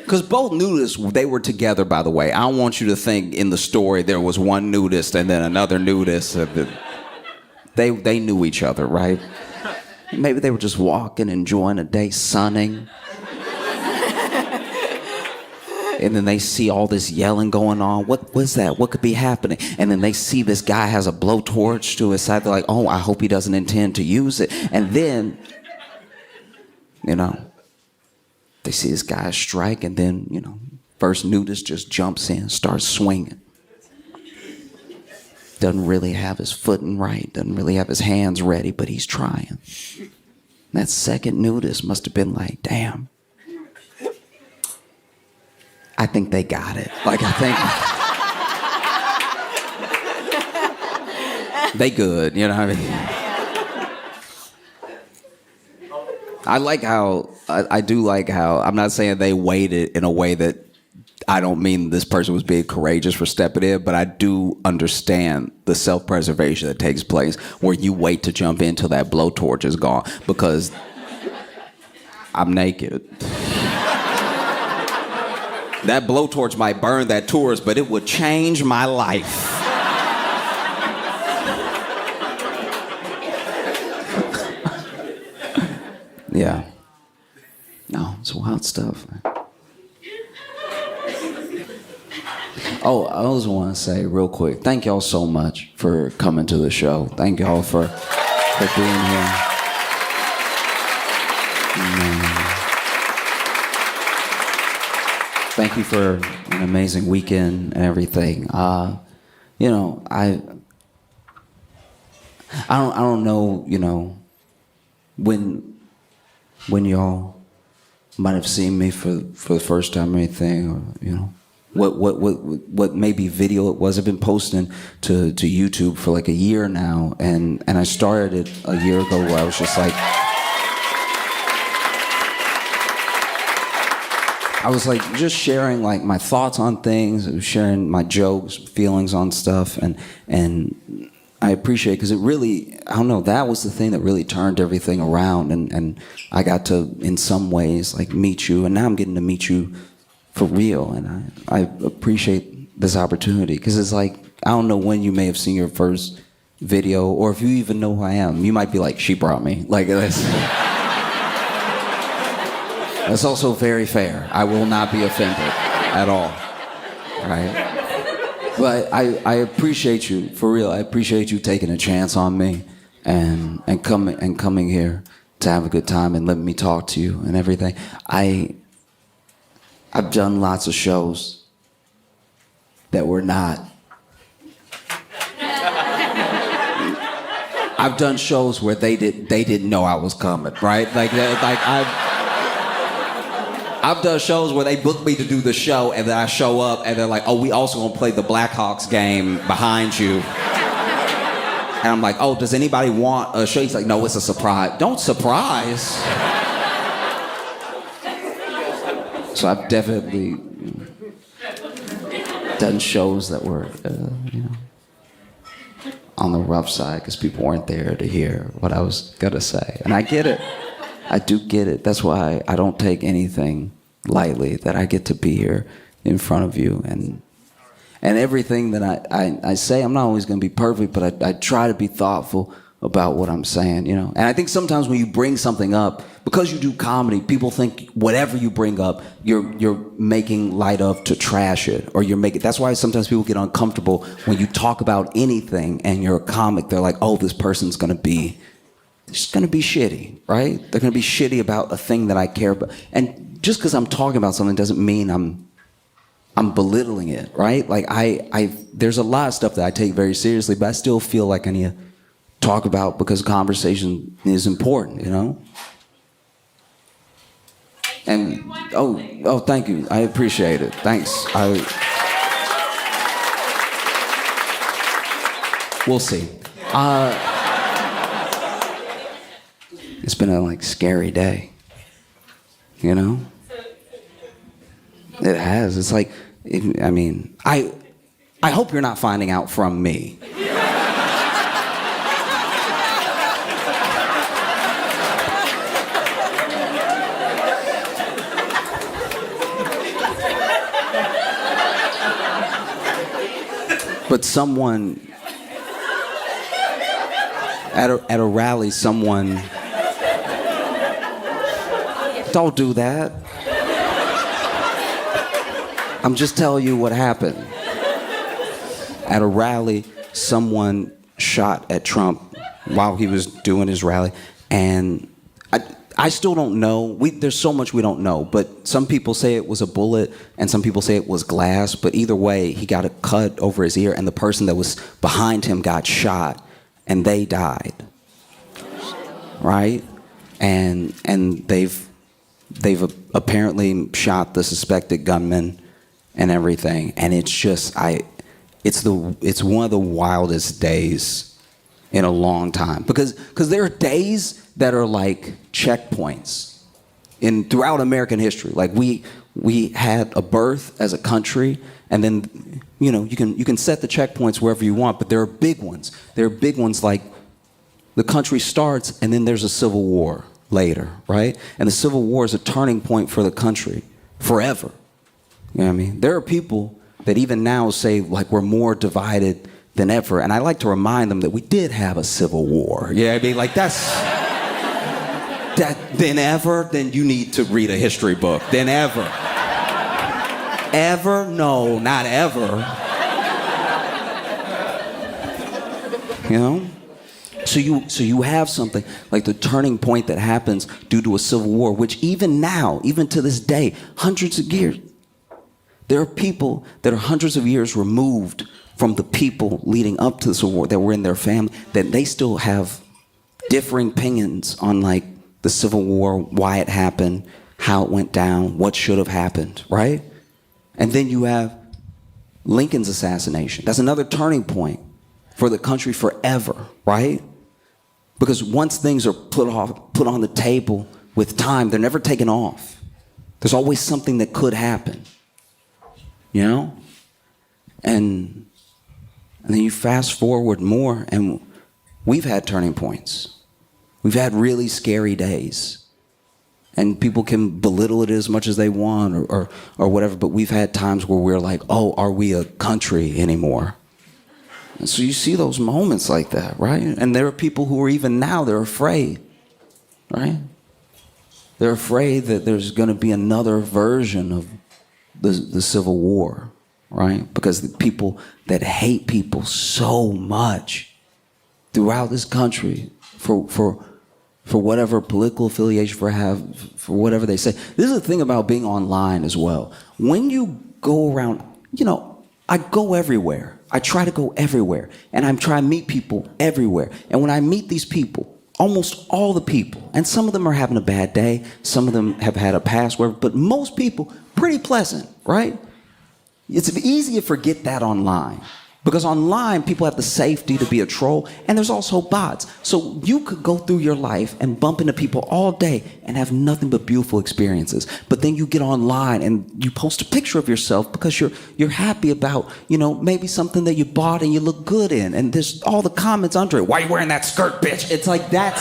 Because both nudists, they were together, by the way. I don't want you to think in the story there was one nudist and then another nudist. They knew each other, right? Maybe they were just walking, enjoying a day, sunning. And then they see all this yelling going on. What was that? What could be happening? And then they see this guy has a blowtorch to his side. They're like, oh, I hope he doesn't intend to use it. And then, you know, they see this guy strike, and then, you know, first nudist just jumps in, starts swinging. Doesn't really have his footing right, doesn't really have his hands ready, but he's trying. That second nudist must have been like, damn. I think they got it. Like, I think they good, you know what I mean? I do like how, I'm not saying they waited in a way that, I don't mean this person was being courageous for stepping in, but I do understand the self-preservation that takes place where you wait to jump in till that blowtorch is gone because I'm naked. That blowtorch might burn that tourist, but it would change my life. Yeah. It's wild stuff. Oh, I also want to say real quick, thank y'all so much for coming to the show. Thank y'all for being here. Thank you for an amazing weekend and everything. You know, I don't know, you know, when y'all might have seen me for the first time or anything, or you know, what maybe video it was. I've been posting to YouTube for like a year now, and I started it a year ago where I was just like, I was like just sharing like my thoughts on things, sharing my jokes, feelings on stuff, and I appreciate it because it really, I don't know, that was the thing that really turned everything around, and I got to, in some ways, like meet you, and now I'm getting to meet you for real, and I appreciate this opportunity because it's like, I don't know when you may have seen your first video, or if you even know who I am. You might be like, she brought me. Like, that's also very fair. I will not be offended at all, right? But I appreciate you, for real. I appreciate you taking a chance on me and coming here to have a good time and letting me talk to you and everything. I've done lots of shows that were not. I've done shows where they didn't know I was coming, right? I've done shows where they booked me to do the show, and then I show up, and they're like, "Oh, we also gonna play the Blackhawks game behind you." And I'm like, "Oh, does anybody want a show?" He's like, "No, it's a surprise." Don't surprise. So I've definitely done shows that were, you know, on the rough side because people weren't there to hear what I was gonna say, and I get it. I do get it. That's why I don't take anything lightly, that I get to be here in front of you. And everything that I say, I'm not always going to be perfect, but I try to be thoughtful about what I'm saying, you know. And I think sometimes when you bring something up, because you do comedy, people think whatever you bring up, you're making light of to trash it, or you're making. That's why sometimes people get uncomfortable when you talk about anything and you're a comic. They're like, "Oh, this person's going to be." It's going to be shitty, right? They're going to be shitty about a thing that I care about. And just because I'm talking about something doesn't mean I'm belittling it, right? Like there's a lot of stuff that I take very seriously, but I still feel like I need to talk about because conversation is important, you know? And oh, thank you. I appreciate it. Thanks. We'll see. It's been a like scary day, you know? It has. It's like, I mean, I hope you're not finding out from me. But someone at a rally, someone. Don't do that. I'm just telling you what happened. At a rally, someone shot at Trump while he was doing his rally, and I still don't know. There's so much we don't know, but some people say it was a bullet, and some people say it was glass, but either way, he got a cut over his ear, and the person that was behind him got shot, and they died. Right? And they've apparently shot the suspected gunman and everything, and it's just it's one of the wildest days in a long time because there are days that are like checkpoints throughout American history. Like we had a birth as a country, and then you know you can set the checkpoints wherever you want, but there are big ones. There are big ones like the country starts, and then there's a civil war later, right? And the Civil War is a turning point for the country forever. You know what I mean? There are people that even now say like we're more divided than ever, and I like to remind them that we did have a civil war. Yeah, I mean, like that's Then you need to read a history book. Then ever. Ever? No, not ever. You know? So you have something like the turning point that happens due to a civil war, which even now, even to this day, hundreds of years, there are people that are hundreds of years removed from the people leading up to the civil war that were in their family, that they still have differing opinions on like the Civil War, why it happened, how it went down, what should have happened, right? And then you have Lincoln's assassination. That's another turning point for the country forever, right? Because once things are put on the table with time, they're never taken off. There's always something that could happen, you know? And then you fast forward more, and we've had turning points. We've had really scary days. And people can belittle it as much as they want or whatever, but we've had times where we're like, oh, are we a country anymore? And so you see those moments like that, right? And there are people who are even now, they're afraid, right? They're afraid that there's going to be another version of the Civil War, right? Because the people that hate people so much throughout this country for whatever political affiliation for whatever they say. This is the thing about being online as well. When you go around, you know, I go everywhere. I try to go everywhere, and I'm trying to meet people everywhere. And when I meet these people, almost all the people, and some of them are having a bad day, some of them have had a past, but most people, pretty pleasant, right? It's easy to forget that online. Because online, people have the safety to be a troll, and there's also bots. So you could go through your life and bump into people all day and have nothing but beautiful experiences. But then you get online and you post a picture of yourself because you're happy about, you know, maybe something that you bought and you look good in. And there's all the comments under it. Why are you wearing that skirt, bitch? It's like that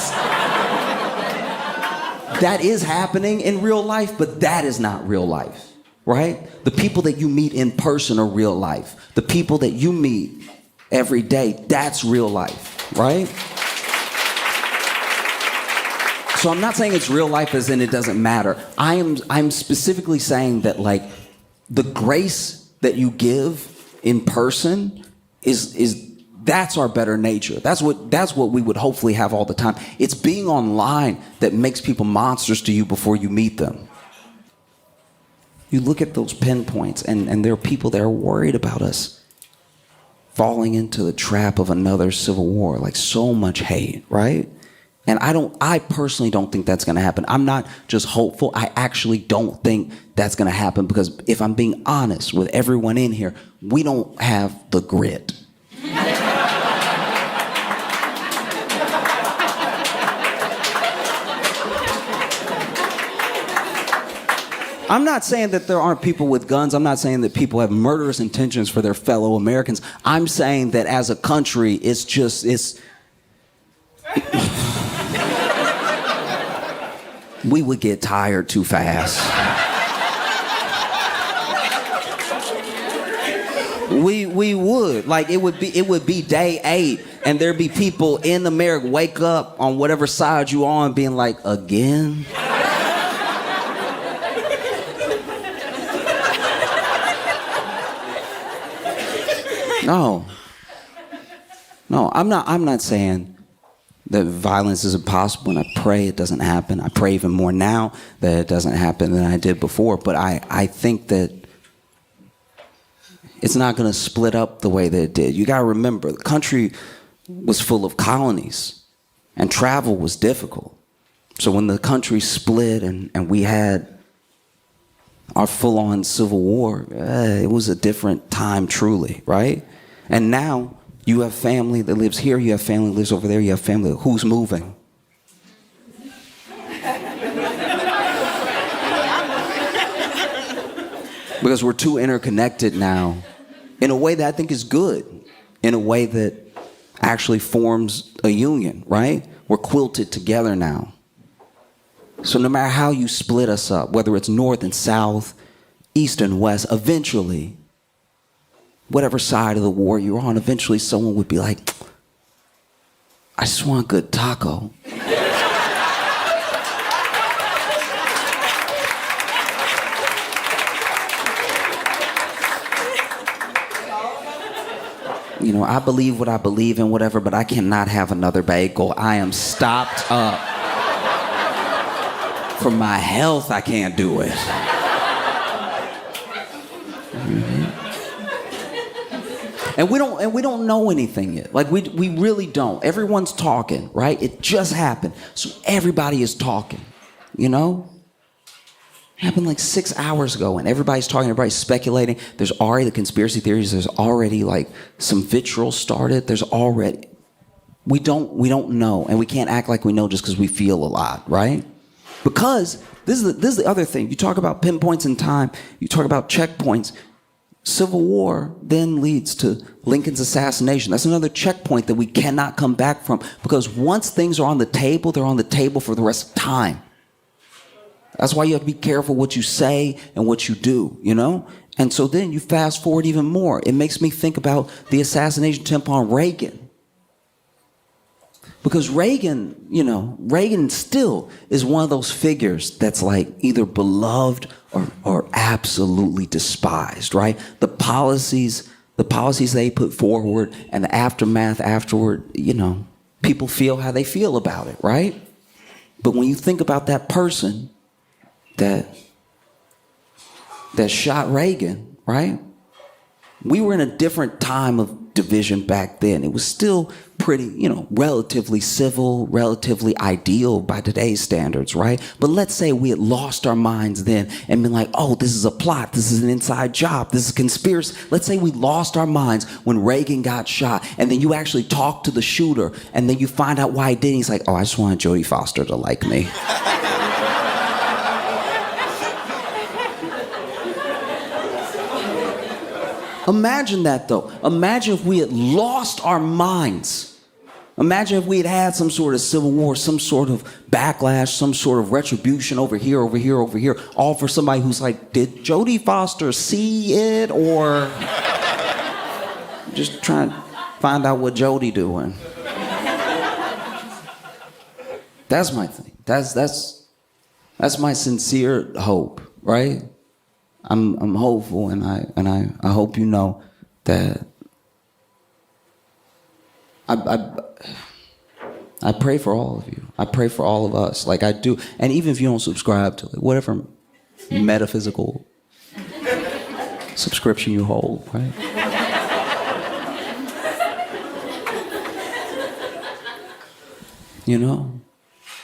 is happening in real life, but that is not real life. Right? The people that you meet in person are real life. The people that you meet every day, that's real life, right? So I'm not saying it's real life as in it doesn't matter. I'm specifically saying that like the grace that you give in person is that's our better nature. That's what we would hopefully have all the time. It's being online that makes people monsters to you before you meet them. You look at those pinpoints, and there are people that are worried about us falling into the trap of another civil war, like so much hate, right? And I personally don't think that's gonna happen. I'm not just hopeful, I actually don't think that's gonna happen, because if I'm being honest with everyone in here, we don't have the grit. I'm not saying that there aren't people with guns. I'm not saying that people have murderous intentions for their fellow Americans. I'm saying that as a country, we would get tired too fast. We would. Like it would be day 8 and there'd be people in America wake up on whatever side you on being like, again? No, I'm not saying that violence is impossible, and I pray it doesn't happen. I pray even more now that it doesn't happen than I did before, but I think that it's not going to split up the way that it did. You got to remember, the country was full of colonies, and travel was difficult. So when the country split and we had our full-on civil war, it was a different time truly, right? And now you have family that lives here, you have family that lives over there, you have family who's moving. Because we're too interconnected now in a way that I think is good, in a way that actually forms a union, right? We're quilted together now. So no matter how you split us up, whether it's north and south, east and west, eventually, whatever side of the war you're on, eventually someone would be like, I just want a good taco. You know, I believe what I believe in, whatever, but I cannot have another bagel. I am stopped up. For my health, I can't do it. And we don't know anything yet. Like we really don't. Everyone's talking, right? It just happened. So everybody is talking, you know? It happened like 6 hours ago and everybody's talking, everybody's speculating. There's already the conspiracy theories, there's already like some vitriol started. We don't know, and we can't act like we know just because we feel a lot, right? Because this is the other thing. You talk about pinpoints in time, you talk about checkpoints. Civil War then leads to Lincoln's assassination. That's another checkpoint that we cannot come back from, because once things are on the table, they're on the table for the rest of time. That's why you have to be careful what you say and what you do, you know? And so then you fast forward even more. It makes me think about the assassination attempt on Reagan. Because Reagan, you know, Reagan still is one of those figures that's like either beloved or absolutely despised, right? The policies they put forward and the aftermath afterward, you know, people feel how they feel about it, right? But when you think about that person that shot Reagan, right? We were in a different time of division back then. It was still pretty, you know, relatively civil, relatively ideal by today's standards, right? But let's say we had lost our minds then and been like, oh, this is a plot, this is an inside job, this is a conspiracy. Let's say we lost our minds when Reagan got shot, and then you actually talk to the shooter, and then you find out why he did. He's like, oh, I just wanted Jodie Foster to like me. Imagine that, though. Imagine if we had lost our minds. Imagine if we had had some sort of civil war, some sort of backlash, some sort of retribution over here, all for somebody who's like, did Jodie Foster see it, or just trying to find out what Jodie doing? That's my thing. That's my sincere hope, right? I'm hopeful, and I hope you know that I pray for all of you. I pray for all of us, like I do. And even if you don't subscribe to like whatever metaphysical subscription you hold, right? You know,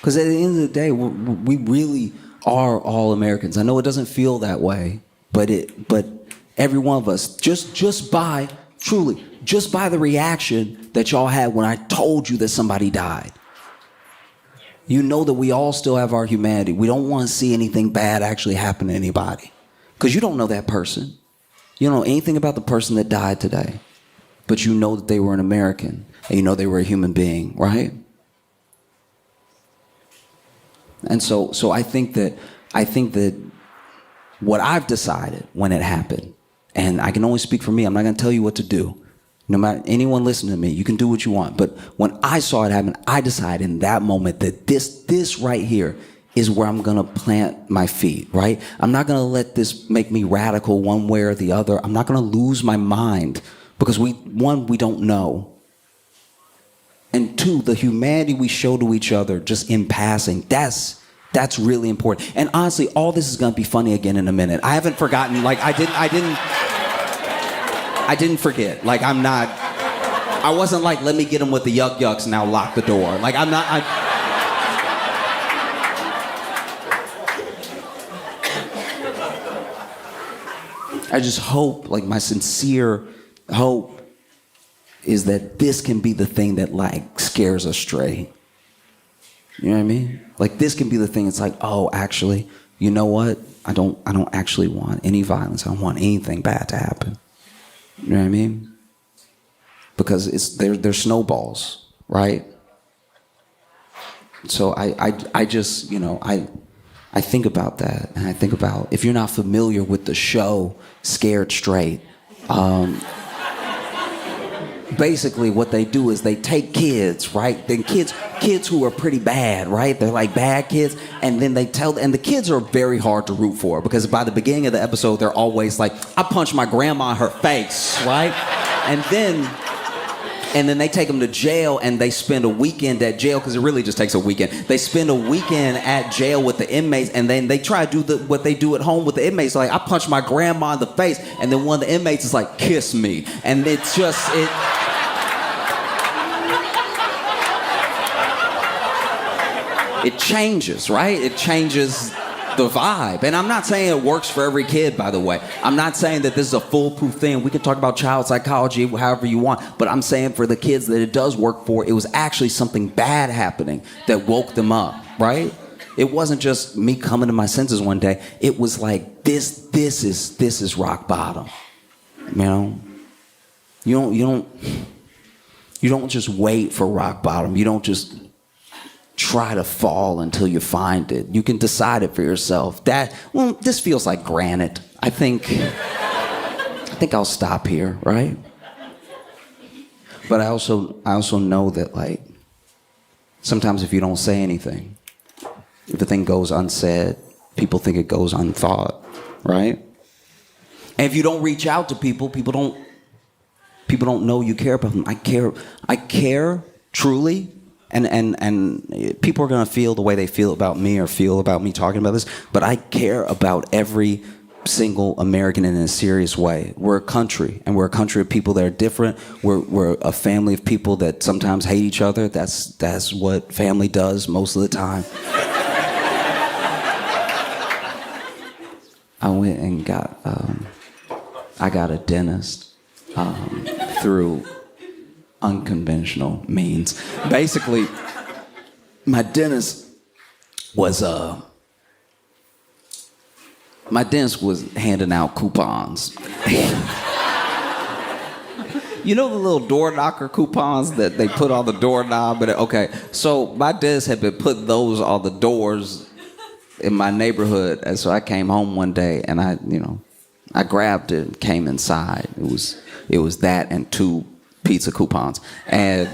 because at the end of the day, we really are all Americans. I know it doesn't feel that way. But every one of us, just by the reaction that y'all had when I told you that somebody died, you know that we all still have our humanity. We don't want to see anything bad actually happen to anybody, because you don't know that person. You don't know anything about the person that died today, but you know that they were an American, and you know they were a human being, right? And so I think that what I've decided when it happened, and I can only speak for me, I'm not going to tell you what to do. No matter anyone listening to me, you can do what you want. But when I saw it happen, I decided in that moment that this right here is where I'm going to plant my feet, right? I'm not going to let this make me radical one way or the other. I'm not going to lose my mind, because we don't know. And two, the humanity we show to each other just in passing, that's really important. And honestly, all this is gonna be funny again in a minute. I haven't forgotten, like I didn't forget. Like I wasn't like, let me get him with the yuck yucks, now lock the door. Like I just hope, like my sincere hope is that this can be the thing that like scares us straight. You know what I mean? Like this can be the thing. It's like, oh, actually, you know what? I don't actually want any violence. I don't want anything bad to happen. You know what I mean? Because they're snowballs, right? So I just, you know, I think about that, and I think about, if you're not familiar with the show Scared Straight, basically what they do is they take kids, right? Then kids who are pretty bad, right? They're like bad kids, and then and the kids are very hard to root for, because by the beginning of the episode, they're always like, I punched my grandma in her face, right? And then And then they take them to jail and they spend a weekend at jail because it really just takes a weekend. They spend a weekend at jail with the inmates and then they try to do what they do at home with the inmates. Like, I punched my grandma in the face and then one of the inmates is like, kiss me. And it's just, it changes, right? It changes the vibe. And I'm not saying it works for every kid, by the way. I'm not saying that this is a foolproof thing. We can talk about child psychology however you want, but I'm saying for the kids that it does work for, it was actually something bad happening that woke them up, right? It wasn't just me coming to my senses one day. It was like, this is rock bottom. You know? You don't just wait for rock bottom. You don't just try to fall until you find it. You can decide it for yourself. This feels like granite. I think I'll stop here, right? But I also know that, like, sometimes if you don't say anything, if a thing goes unsaid, people think it goes unthought, right? And if you don't reach out to people don't know you care about them. I care truly. And people are going to feel the way they feel about me or feel about me talking about this, but I care about every single American in a serious way. We're a country, and we're a country of people that are different. We're a family of people that sometimes hate each other. That's what family does most of the time. I went and got a dentist through unconventional means. Basically, my dentist was handing out coupons. You know the little door knocker coupons that they put on the doorknob? Okay, so my dentist had been putting those on the doors in my neighborhood, and so I came home one day and I grabbed it and came inside. It was that and 2 pizza coupons. And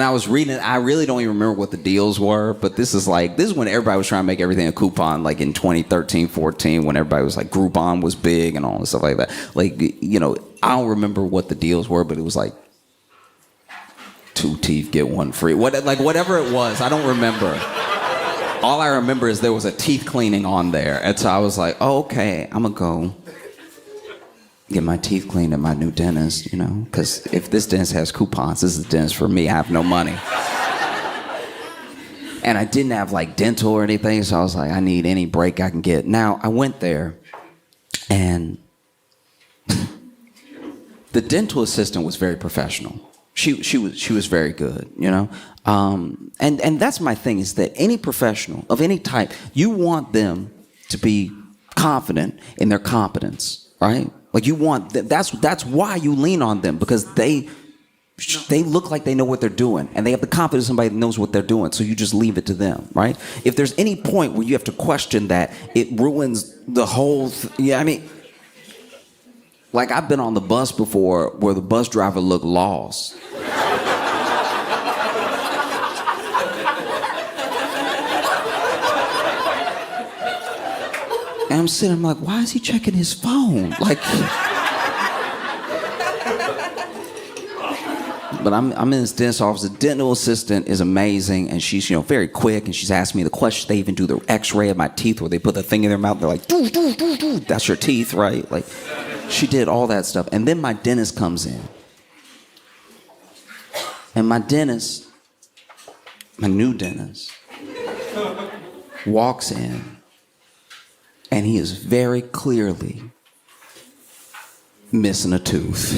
I was reading it. I really don't even remember what the deals were, but this is when everybody was trying to make everything a coupon, like in 2013, 14, when everybody was like Groupon was big and all this stuff like that. Like, I don't remember what the deals were, but it was like 2 teeth, get 1 free. Whatever it was, I don't remember. All I remember is there was a teeth cleaning on there. And so I was like, oh, okay, I'm gonna go get my teeth cleaned at my new dentist, because if this dentist has coupons, this is the dentist for me. I have no money. And I didn't have like dental or anything, so I was like, I need any break I can get. Now, I went there, and the dental assistant was very professional. She was very good, and that's my thing, is that any professional of any type, you want them to be confident in their competence, right? Like, you want that's why you lean on them, because they look like they know what they're doing, and they have the confidence in somebody that knows what they're doing, so you just leave it to them, right? If there's any point where you have to question that, it ruins the whole like, I've been on the bus before where the bus driver looked lost. And I'm sitting, I'm like, why is he checking his phone? Like, but I'm in this dentist office. The dental assistant is amazing, and she's very quick, and she's asking me the questions. They even do the X-ray of my teeth, where they put the thing in their mouth. They're like, doo, doo, doo, doo. That's your teeth, right? Like, she did all that stuff, and then my dentist comes in, and my new dentist, walks in. And he is very clearly missing a tooth.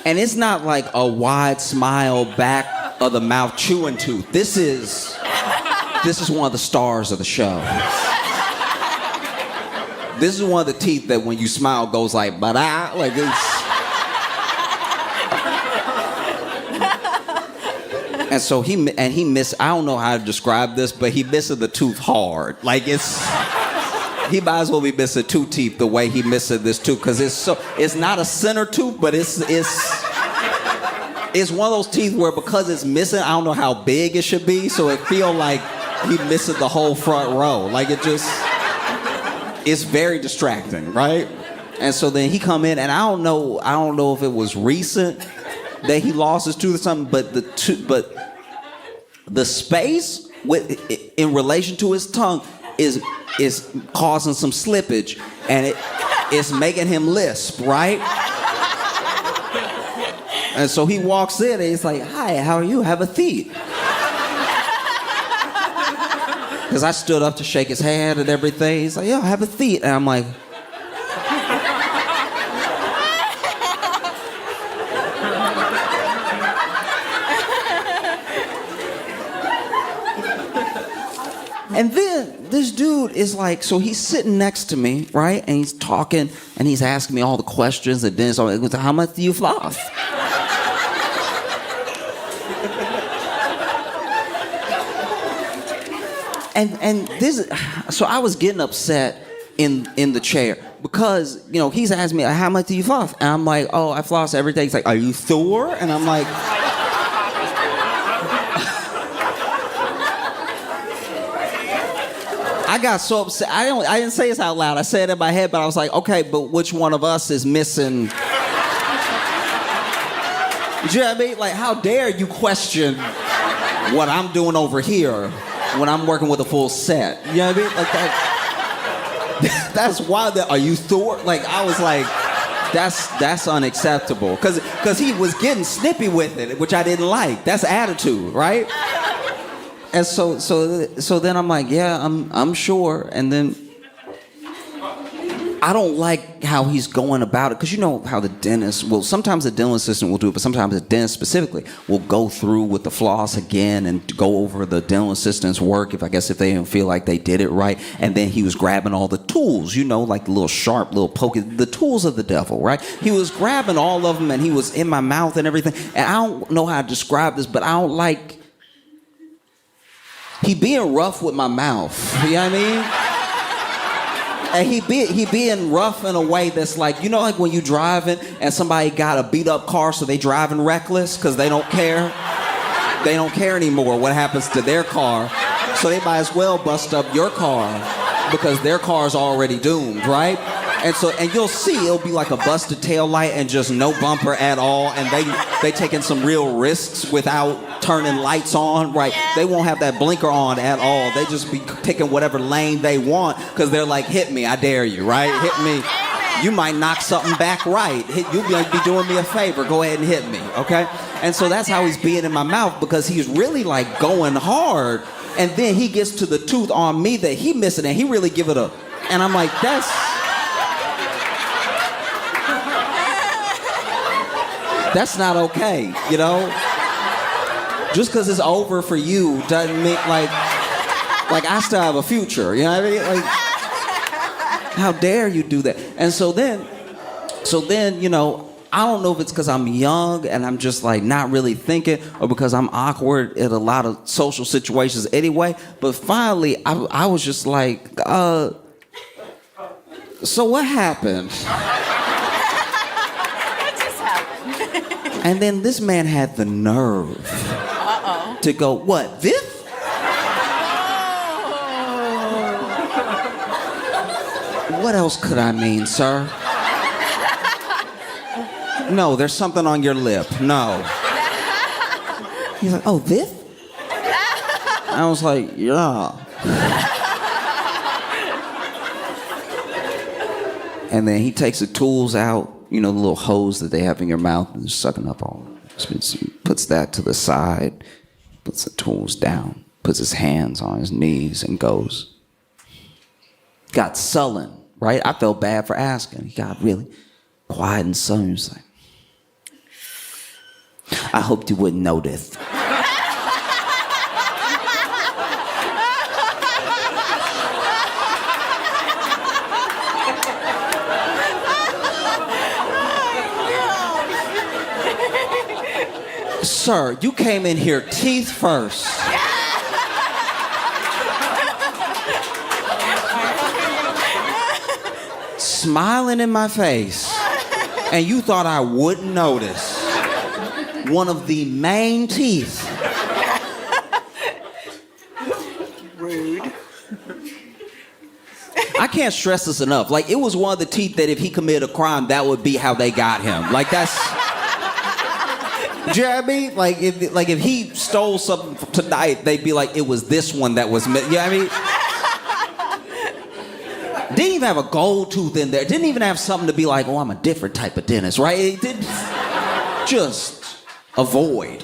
And it's not like a wide smile, back of the mouth chewing tooth. This is one of the stars of the show. This is one of the teeth that when you smile goes like, ba-da, like it's. And so he missed, I don't know how to describe this, but he missing the tooth hard. Like, he might as well be missing 2 teeth the way he missing this tooth, because it's not a center tooth, but it's it's one of those teeth where because it's missing, I don't know how big it should be, so it feel like he missing the whole front row. Like it's very distracting, right? And so then he come in, and I don't know if it was recent that he lost his tooth or something, but the space in relation to his tongue is causing some slippage, and it's making him lisp, right? And so he walks in and he's like, "Hi, how are you? Have a seat." Because I stood up to shake his hand and everything. He's like, "Yeah, have a seat." And I'm like, and then this dude is like, so he's sitting next to me, right? And he's talking and he's asking me all the questions. And then so, "How much do you floss?" And this, so I was getting upset in the chair because, you know, he's asking me, "How much do you floss?" And I'm like, "Oh, I floss every day." He's like, "Are you sore?" And I'm like, I got so upset. I didn't say this out loud. I said it in my head, but I was like, okay, but which one of us is missing? You know what I mean? Like, how dare you question what I'm doing over here when I'm working with a full set? You know what I mean? Like that. That's why. Are you sore? Like, I was like, that's unacceptable. Because he was getting snippy with it, which I didn't like. That's attitude, right? And so then I'm like, yeah, I'm sure. And then I don't like how he's going about it, because you know how the dentist will, sometimes the dental assistant will do it, but sometimes the dentist specifically will go through with the floss again and go over the dental assistant's work if they didn't feel like they did it right. And then he was grabbing all the tools, you know, like the little sharp little poking, the tools of the devil, right? He was grabbing all of them and he was in my mouth and everything. And I don't know how to describe this, but I don't like, he being rough with my mouth, you know what I mean? And he being rough in a way that's like, you know, like when you driving and somebody got a beat up car, so they driving reckless because they don't care. They don't care anymore what happens to their car, so they might as well bust up your car because their car's already doomed, right? And you'll see it'll be like a busted tail light and just no bumper at all, and they taking some real risks without turning lights on, right? They won't have that blinker on at all. They just be picking whatever lane they want because they're like, "Hit me, I dare you," right? "Hit me. You might knock something back right. You'll be doing me a favor. Go ahead and hit me," okay? And so that's how he's being in my mouth, because he's really like going hard, and then he gets to the tooth on me that he missing, and he really give it a, and I'm like, that's not okay, you know? Just because it's over for you doesn't mean, like I still have a future, you know what I mean? Like, how dare you do that? And so then, you know, I don't know if it's because I'm young and I'm just like not really thinking, or because I'm awkward in a lot of social situations anyway, but finally I was just like, so what happened? And then this man had the nerve to go, "What, this?" What else could I mean, sir? No, there's something on your lip. No. He's like, "Oh, this?" I was like, "Yeah." And then he takes the tools out, you know, the little hose that they have in your mouth, and they're sucking up all. Puts that to the side, puts the tools down, puts his hands on his knees, and goes. Got sullen, right? I felt bad for asking. He got really quiet and sullen. He was like, "I hoped you wouldn't notice." Sir, you came in here teeth first. Smiling in my face, and you thought I wouldn't notice. one of the main teeth. Rude. I can't stress this enough. Like, it was one of the teeth that if he committed a crime, that would be how they got him. Like, that's... Do you know what I mean? Like if he stole something tonight, they'd be like, it was this one that was... You know what I mean? Didn't even have a gold tooth in there. Didn't even have something to be like, oh, I'm a different type of dentist, right? It didn't... Just avoid.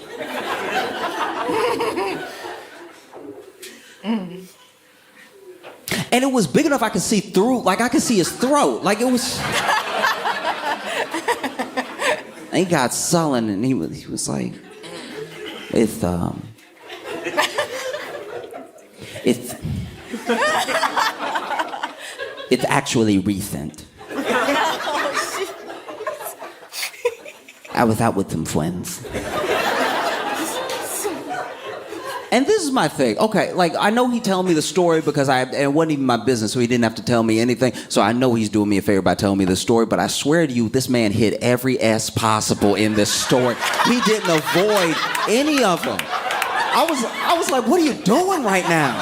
And it was big enough I could see through, like I could see his throat. Like it was... And he got sullen and he was like, it's actually recent. I was out with some friends. And this is my thing. Okay, like, I know he telling me the story because it wasn't even my business, so he didn't have to tell me anything. So I know he's doing me a favor by telling me the story, but I swear to you, this man hit every S possible in this story. He didn't avoid any of them. I was like, what are you doing right now?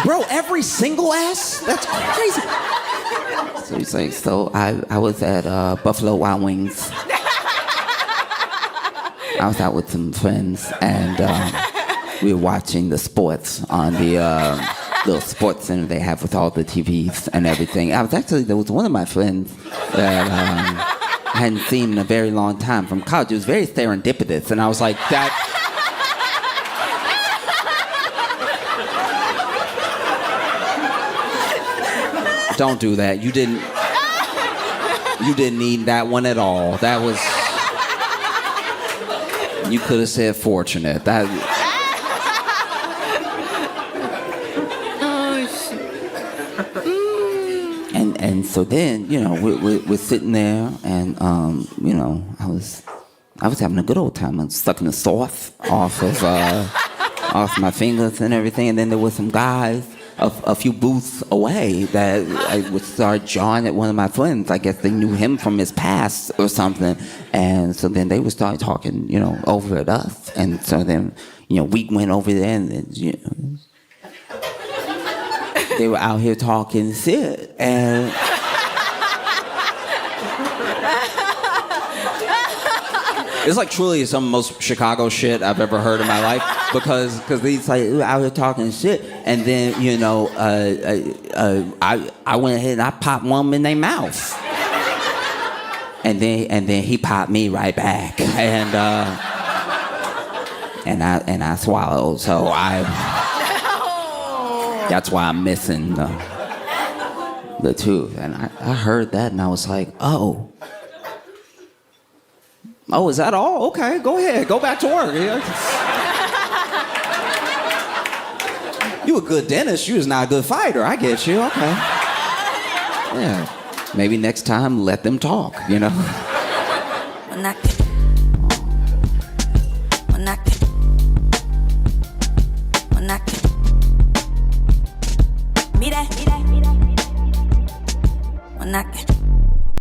Bro, every single S? That's crazy. So he's like, so I was at Buffalo Wild Wings. I was out with some friends, and we were watching the sports on the little sports center they have with all the TVs and everything. There was one of my friends that I hadn't seen in a very long time from college. It was very serendipitous, and I was like, that... Don't do that. You didn't need that one at all. That was... You could have said fortunate. That... Oh, shit. And so then, you know, we're sitting there, and you know, I was having a good old time. I was sucking the sauce off my fingers and everything. And then there were some guys a few booths away that I would start jawing at one of my friends. I guess they knew him from his past or something. And so then they would start talking, you know, over at us. And so then, you know, we went over there and, you know, they were out here talking shit. And it's like truly some of the most Chicago shit I've ever heard in my life, because these like out here talking shit, and then, you know, I went ahead and I popped one in their mouth, and then he popped me right back, and I swallowed, so that's why I'm missing the tooth, and I heard that and I was like, oh, is that all? Okay, go ahead. Go back to work. You a good dentist. You was not a good fighter. I get you. Okay. Yeah. Maybe next time, let them talk, you know? Mira.